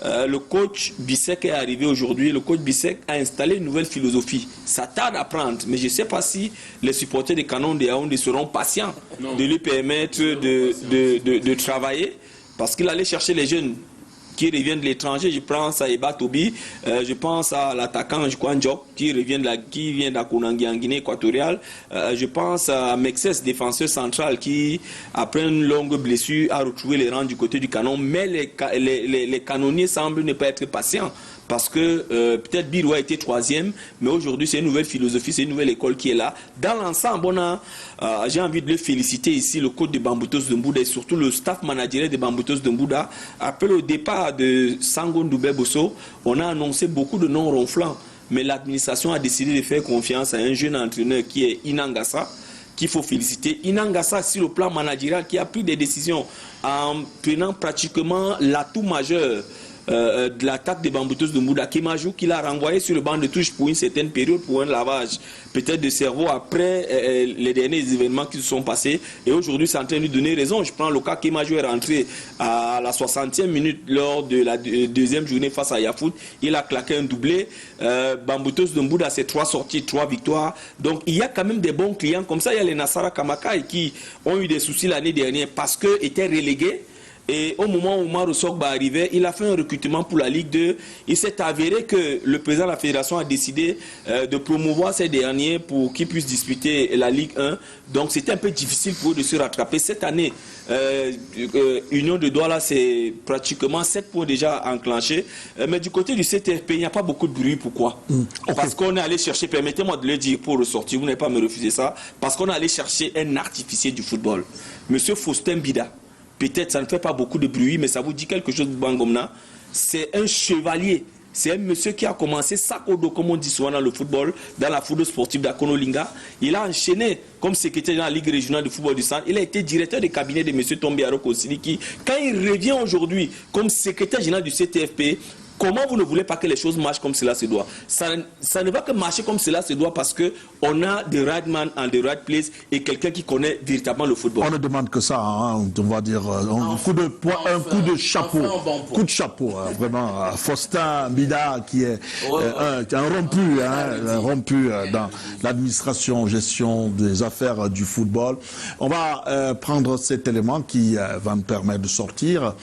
le coach Bissek est arrivé aujourd'hui. Le coach Bissek a installé une nouvelle philosophie. Ça tarde à prendre, mais je ne sais pas si les supporters des Canons de Yaoundé seront patients de lui permettre de travailler, parce qu'il allait chercher les jeunes qui reviennent de l'étranger. Je pense à Eba Tobi, je pense à l'attaquant Njok qui vient d'Akonangui en Guinée équatoriale. Je pense à Mexès, défenseur central, qui, après une longue blessure, a retrouvé les rangs du côté du canon. Mais les canonniers semblent ne pas être patients. Parce que peut-être Birou a été 3e, mais aujourd'hui c'est une nouvelle philosophie, c'est une nouvelle école qui est là. Dans l'ensemble, j'ai envie de le féliciter ici, le coach de Bamboutos de Mbouda et surtout le staff managérial de Bamboutos de Mbouda. Après le départ de Sango Ndoubé Bosso, on a annoncé beaucoup de noms ronflants, mais l'administration a décidé de faire confiance à un jeune entraîneur qui est Inangassa, qu'il faut féliciter. Inangassa, sur le plan managérial, qui a pris des décisions en prenant pratiquement l'atout majeur de l'attaque des Bamboutos de Mbouda, Kemajou, qu'il a renvoyé sur le banc de touche pour une certaine période, pour un lavage peut-être de cerveau après les derniers événements qui se sont passés. Et aujourd'hui, c'est en train de lui donner raison. Je prends le cas, Kemajou est rentré à la 60e minute lors de la deuxième journée face à Yafout. Il a claqué un doublé. Bamboutos de Mbouda, c'est 3 sorties, 3 victoires. Donc il y a quand même des bons clients. Comme ça, il y a les Nassara Kamakai qui ont eu des soucis l'année dernière parce qu'ils étaient relégués. Et au moment où Maro Sogba arrivait, il a fait un recrutement pour la Ligue 2. Il s'est avéré que le président de la fédération a décidé de promouvoir ces derniers pour qu'ils puissent disputer la Ligue 1. Donc c'était un peu difficile pour eux de se rattraper. Cette année, Union de Douala, c'est pratiquement 7 points déjà enclenchés. Mais du côté du CTFP, il n'y a pas beaucoup de bruit. Pourquoi? Parce qu'on est allé chercher, permettez-moi de le dire pour ressortir, vous n'allez pas me refuser ça, parce qu'on est allé chercher un artificier du football. Monsieur Faustin Bida. Peut-être ça ne fait pas beaucoup de bruit, mais ça vous dit quelque chose de Bangomna. C'est un chevalier. C'est un monsieur qui a commencé Sakodo, comme on dit souvent dans le football, dans la football sportive d'Akonolinga. Il a enchaîné comme secrétaire dans la Ligue régionale de football du centre. Il a été directeur des cabinets de monsieur Tombi Aroko Siliki. Quand il revient aujourd'hui comme secrétaire général du CTFP, comment vous ne voulez pas que les choses marchent comme cela se doit? Ça ne va que marcher comme cela se doit parce qu'on a the right man and the right place et quelqu'un qui connaît véritablement le football. On ne demande que ça, hein, on va dire un coup de chapeau, coup de chapeau, hein, vraiment. Faustin Bida qui est un rompu dans l'administration, gestion des affaires du football. On va prendre cet élément qui va me permettre de sortir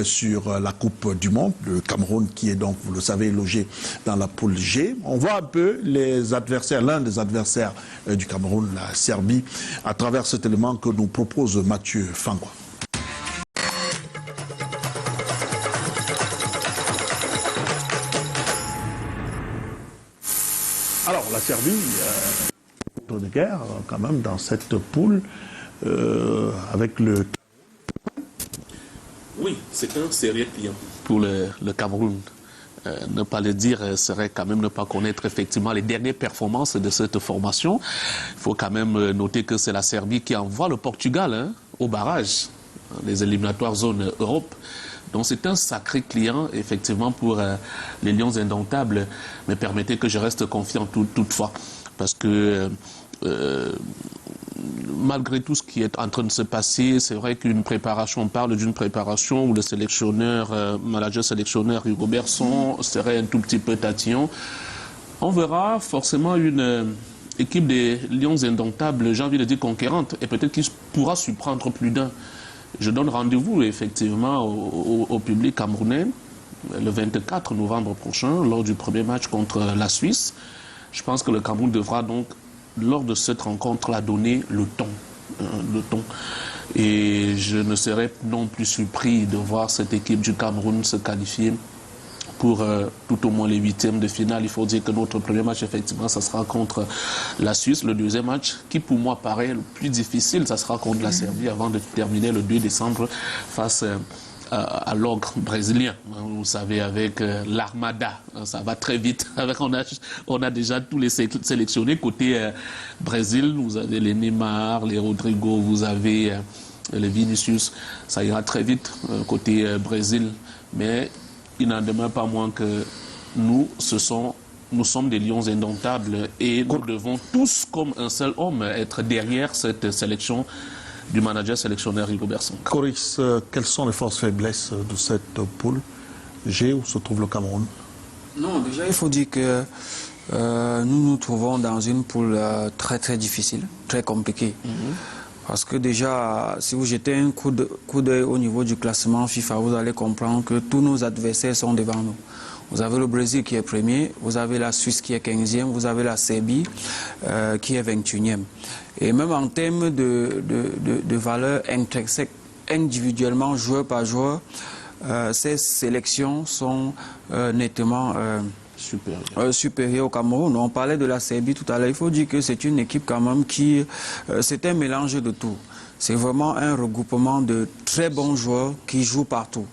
sur la Coupe du Monde, le Cameroun qui est donc, vous le savez, logé dans la poule G. On voit un peu les adversaires, l'un des adversaires du Cameroun, la Serbie, à travers cet élément que nous propose Mathieu Fangwa. Alors, la Serbie, de guerre, quand même, dans cette poule, avec le... Oui, c'est un sérieux client pour le Cameroun. Ne pas le dire serait quand même ne pas connaître effectivement les dernières performances de cette formation. Il faut quand même noter que c'est la Serbie qui envoie le Portugal au barrage, les éliminatoires zone Europe. Donc c'est un sacré client effectivement pour les Lions indomptables. Mais permettez que je reste confiant toutefois. Parce que malgré tout ce qui est en train de se passer, c'est vrai qu'une préparation, on parle d'une préparation où le sélectionneur, manager sélectionneur Hugo Berson serait un tout petit peu tatillon. On verra forcément une équipe des Lions indomptables, j'ai envie de dire conquérante, et peut-être qu'il pourra surprendre plus d'un. Je donne rendez-vous effectivement au public camerounais le 24 novembre prochain, lors du premier match contre la Suisse. Je pense que le Cameroun devra donc, lors de cette rencontre-là, donner le ton. Et je ne serais non plus surpris de voir cette équipe du Cameroun se qualifier pour tout au moins les huitièmes de finale. Il faut dire que notre premier match, effectivement, ça sera contre la Suisse. Le deuxième match, qui pour moi paraît le plus difficile, ça sera contre la Serbie avant de terminer le 2 décembre face à l'ogre brésilien. Vous savez, avec l'Armada, ça va très vite. On a déjà tous les sélectionnés. Côté Brésil, vous avez les Neymar, les Rodrigo, vous avez les Vinicius. Ça ira très vite côté Brésil. Mais il n'en demeure pas moins que nous sommes des lions indomptables et nous devons tous, comme un seul homme, être derrière cette sélection du manager sélectionneur Hugo Berson. Coris, quelles sont les forces faiblesses de cette poule G où se trouve le Cameroun? Non, déjà il faut dire que nous nous trouvons dans une poule très très difficile, très compliquée. Parce que déjà, si vous jetez un coup d'œil au niveau du classement FIFA, vous allez comprendre que tous nos adversaires sont devant nous. Vous avez le Brésil qui est premier, vous avez la Suisse qui est 15e, vous avez la Serbie qui est 21e. Et même en termes de valeur intrinsèque, individuellement, joueur par joueur, ces sélections sont nettement supérieur au Cameroun. On parlait de la Serbie tout à l'heure. Il faut dire que c'est une équipe quand même qui... c'est un mélange de tout. C'est vraiment un regroupement de très bons joueurs qui jouent partout.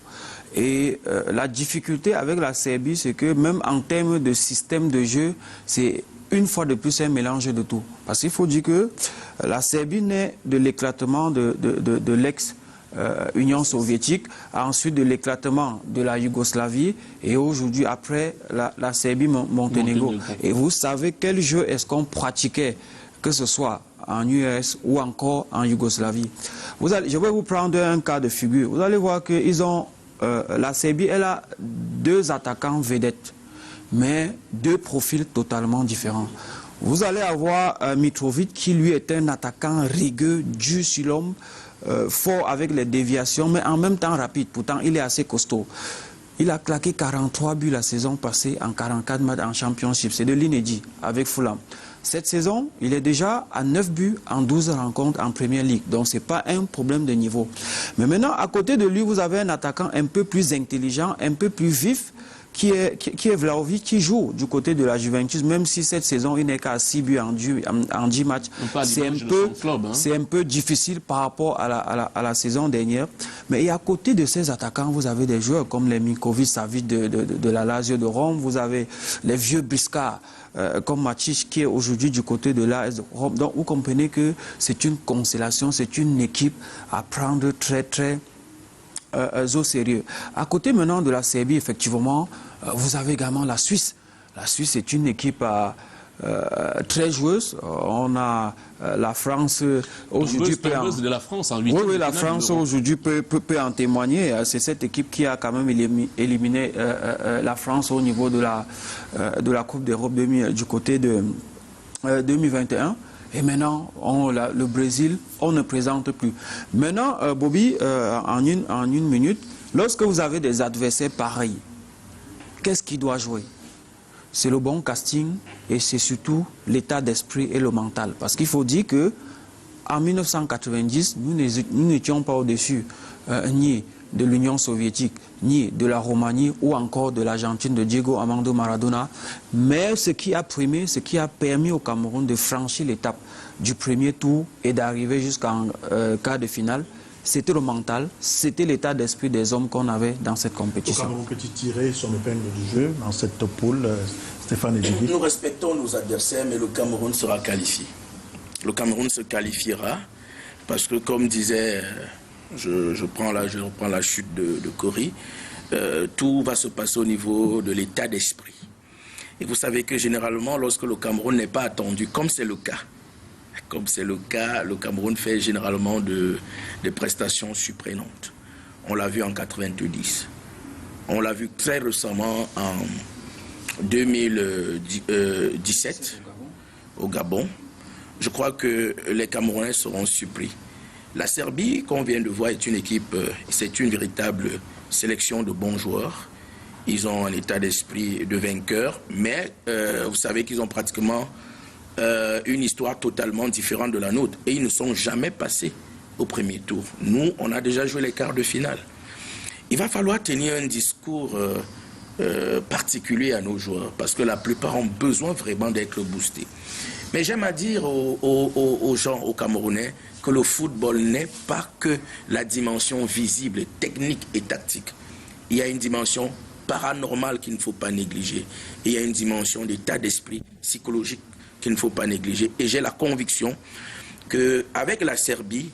Et la difficulté avec la Serbie, c'est que même en termes de système de jeu, c'est une fois de plus un mélange de tout. Parce qu'il faut dire que la Serbie naît de l'éclatement de l'ex-Union soviétique, ensuite de l'éclatement de la Yougoslavie et aujourd'hui après la Serbie-Monténégro. Et vous savez quel jeu est-ce qu'on pratiquait, que ce soit en US ou encore en Yougoslavie. Je vais vous prendre un cas de figure. Vous allez voir que la Serbie, elle a deux attaquants vedettes, mais deux profils totalement différents. Vous allez avoir Mitrovic qui lui est un attaquant rigueux, dur sur l'homme, fort avec les déviations, mais en même temps rapide. Pourtant, il est assez costaud. Il a claqué 43 buts la saison passée en 44 matchs en Championship. C'est de l'inédit avec Fulham. Cette saison, il est déjà à 9 buts en 12 rencontres en Premier League. Donc, ce n'est pas un problème de niveau. Mais maintenant, à côté de lui, vous avez un attaquant un peu plus intelligent, un peu plus vif, qui est Vlahovic, qui joue du côté de la Juventus, même si cette saison, il n'est qu'à 6 buts en 10 matchs. C'est un peu difficile par rapport à la saison dernière. Mais à côté de ces attaquants, vous avez des joueurs comme les Milinkovic-Savic de la Lazio de Rome, vous avez les vieux briscards comme Matic qui est aujourd'hui du côté de l'AS Rome. Donc vous comprenez que c'est une constellation, c'est une équipe à prendre très très au sérieux. À côté maintenant de la Serbie, effectivement, vous avez également la Suisse. La Suisse est une équipe très joueuse. On a la France aujourd'hui de la France en 8e. Oui, la France aujourd'hui peut en témoigner. C'est cette équipe qui a quand même éliminé la France au niveau de la Coupe d'Europe du côté de 2021. Et maintenant, le Brésil, on ne présente plus. Maintenant, Bobby, en une minute, lorsque vous avez des adversaires pareils, qu'est-ce qui doit jouer? C'est le bon casting et c'est surtout l'état d'esprit et le mental. Parce qu'il faut dire que en 1990, nous n'étions pas au-dessus ni de l'Union soviétique, ni de la Roumanie ou encore de l'Argentine de Diego Armando Maradona. Mais ce qui a primé, ce qui a permis au Cameroun de franchir l'étape du premier tour et d'arriver jusqu'en quart de finale, c'était le mental, c'était l'état d'esprit des hommes qu'on avait dans cette compétition. Le Cameroun peut tirer son épingle du jeu dans cette poule, Stéphane Edjigui? Nous respectons nos adversaires, mais le Cameroun sera qualifié. Le Cameroun se qualifiera parce que, comme disait... Je reprends la chute de Cory. Tout va se passer au niveau de l'état d'esprit. Et vous savez que généralement, lorsque le Cameroun n'est pas attendu, comme c'est le cas, le Cameroun fait généralement des prestations surprenantes. On l'a vu en 90. On l'a vu très récemment 2017 au Gabon. Je crois que les Camerounais seront surpris. La Serbie, qu'on vient de voir, est une équipe, c'est une véritable sélection de bons joueurs. Ils ont un état d'esprit de vainqueur, mais vous savez qu'ils ont pratiquement une histoire totalement différente de la nôtre. Et ils ne sont jamais passés au premier tour. Nous, on a déjà joué les quarts de finale. Il va falloir tenir un discours particulier à nos joueurs, parce que la plupart ont besoin vraiment d'être boostés. Mais j'aime à dire aux gens, aux Camerounais, que le football n'est pas que la dimension visible, technique et tactique. Il y a une dimension paranormale qu'il ne faut pas négliger. Et il y a une dimension d'état d'esprit psychologique qu'il ne faut pas négliger. Et j'ai la conviction qu'avec la Serbie,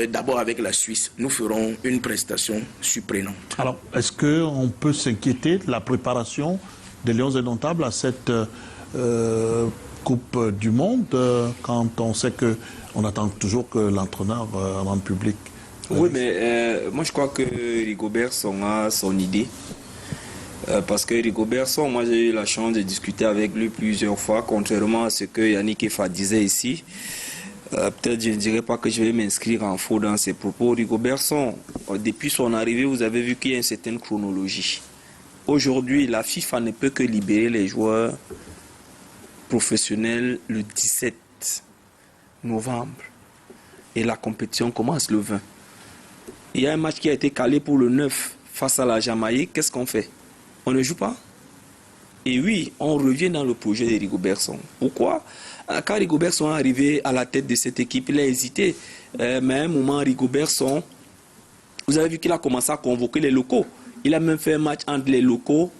d'abord avec la Suisse, nous ferons une prestation surprenante. Alors, est-ce qu'on peut s'inquiéter de la préparation des Lions indomptables à cette Coupe du Monde quand on sait qu'on attend toujours que l'entraîneur rende public? Oui, mais moi je crois que Rigobert Song a son idée. Parce que Rigobert Song, moi j'ai eu la chance de discuter avec lui plusieurs fois, contrairement à ce que Yannick Effa disait ici. Peut-être je ne dirais pas que je vais m'inscrire en faux dans ses propos. Rigobert Song, depuis son arrivée, vous avez vu qu'il y a une certaine chronologie. Aujourd'hui, la FIFA ne peut que libérer les joueurs professionnels le 17 novembre. Et la compétition commence le 20. Il y a un match qui a été calé pour le 9 face à la Jamaïque. Qu'est-ce qu'on fait? On ne joue pas? Et oui, on revient dans le projet de Rigobert Song. Pourquoi? Quand Rigobert Song est arrivé à la tête de cette équipe, il a hésité. Mais à un moment, Rigobert Song, vous avez vu qu'il a commencé à convoquer les locaux. Il a même fait un match entre les locaux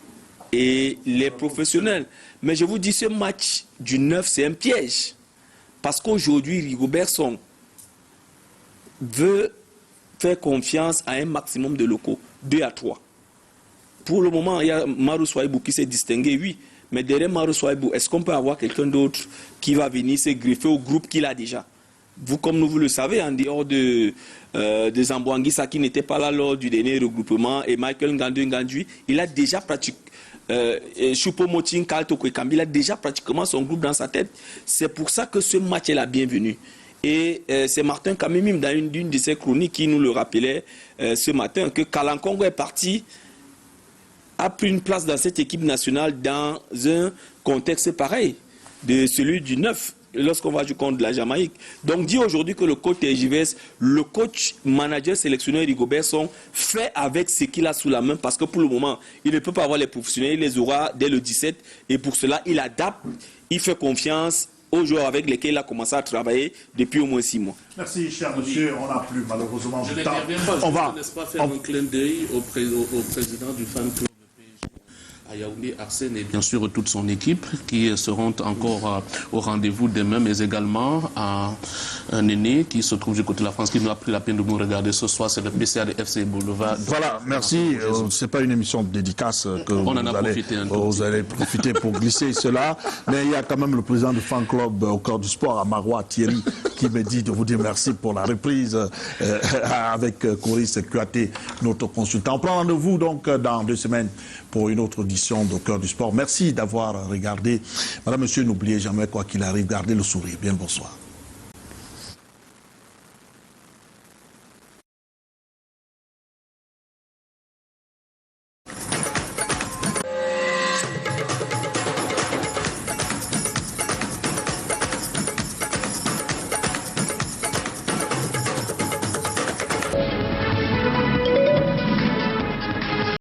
et les professionnels. Mais je vous dis, ce match du 9, c'est un piège. Parce qu'aujourd'hui, Rigobert Song veut faire confiance à un maximum de locaux, 2 à 3. Pour le moment, il y a Marou Souaïbou qui s'est distingué, oui. Mais derrière Marou Souaïbou, est-ce qu'on peut avoir quelqu'un d'autre qui va venir se greffer au groupe qu'il a déjà? Vous, comme vous le savez, en dehors de Zambouanguissa qui n'était pas là lors du dernier regroupement, et Michael Ngandou-Ngandui, il a déjà pratiqué. Choupo-Moting, Kalto-Kwekambi, il a déjà pratiquement son groupe dans sa tête. C'est pour ça que ce match est la bienvenue. Et c'est Martin Kamimim, dans une de ses chroniques, qui nous le rappelait ce matin, que Kalankongo est parti, a pris une place dans cette équipe nationale dans un contexte pareil, de celui du 9, lorsqu'on va jouer contre la Jamaïque. Donc, dit aujourd'hui que le coach TJVS, le coach manager sélectionneur Rigobert Song fait avec ce qu'il a sous la main, parce que pour le moment, il ne peut pas avoir les professionnels, il les aura dès le 17, et pour cela, il adapte, il fait confiance aux joueurs avec lesquels il a commencé à travailler depuis au moins 6 mois. Merci, cher monsieur. On n'a plus malheureusement Je du temps. on va, n'est-ce pas, faire un clin d'œil au président du fan club à Yaoundé, Arsène, et bien sûr toute son équipe qui seront encore au rendez-vous demain, mais également à un aîné qui se trouve du côté de la France, qui nous a pris la peine de nous regarder ce soir, c'est le PCA de FC Boulevard. Voilà, merci. C'est pas une émission de dédicace que vous allez profiter pour glisser cela, mais il y a quand même le président du fan club au cœur du sport, à Marois Thierry, qui me dit de vous dire merci pour la reprise avec Coris Kouaté, notre consultant. On prend rendez-vous donc dans 2 semaines pour une autre édition de Cœur du Sport. Merci d'avoir regardé. Madame, monsieur, n'oubliez jamais, quoi qu'il arrive, gardez le sourire. Bien le bonsoir.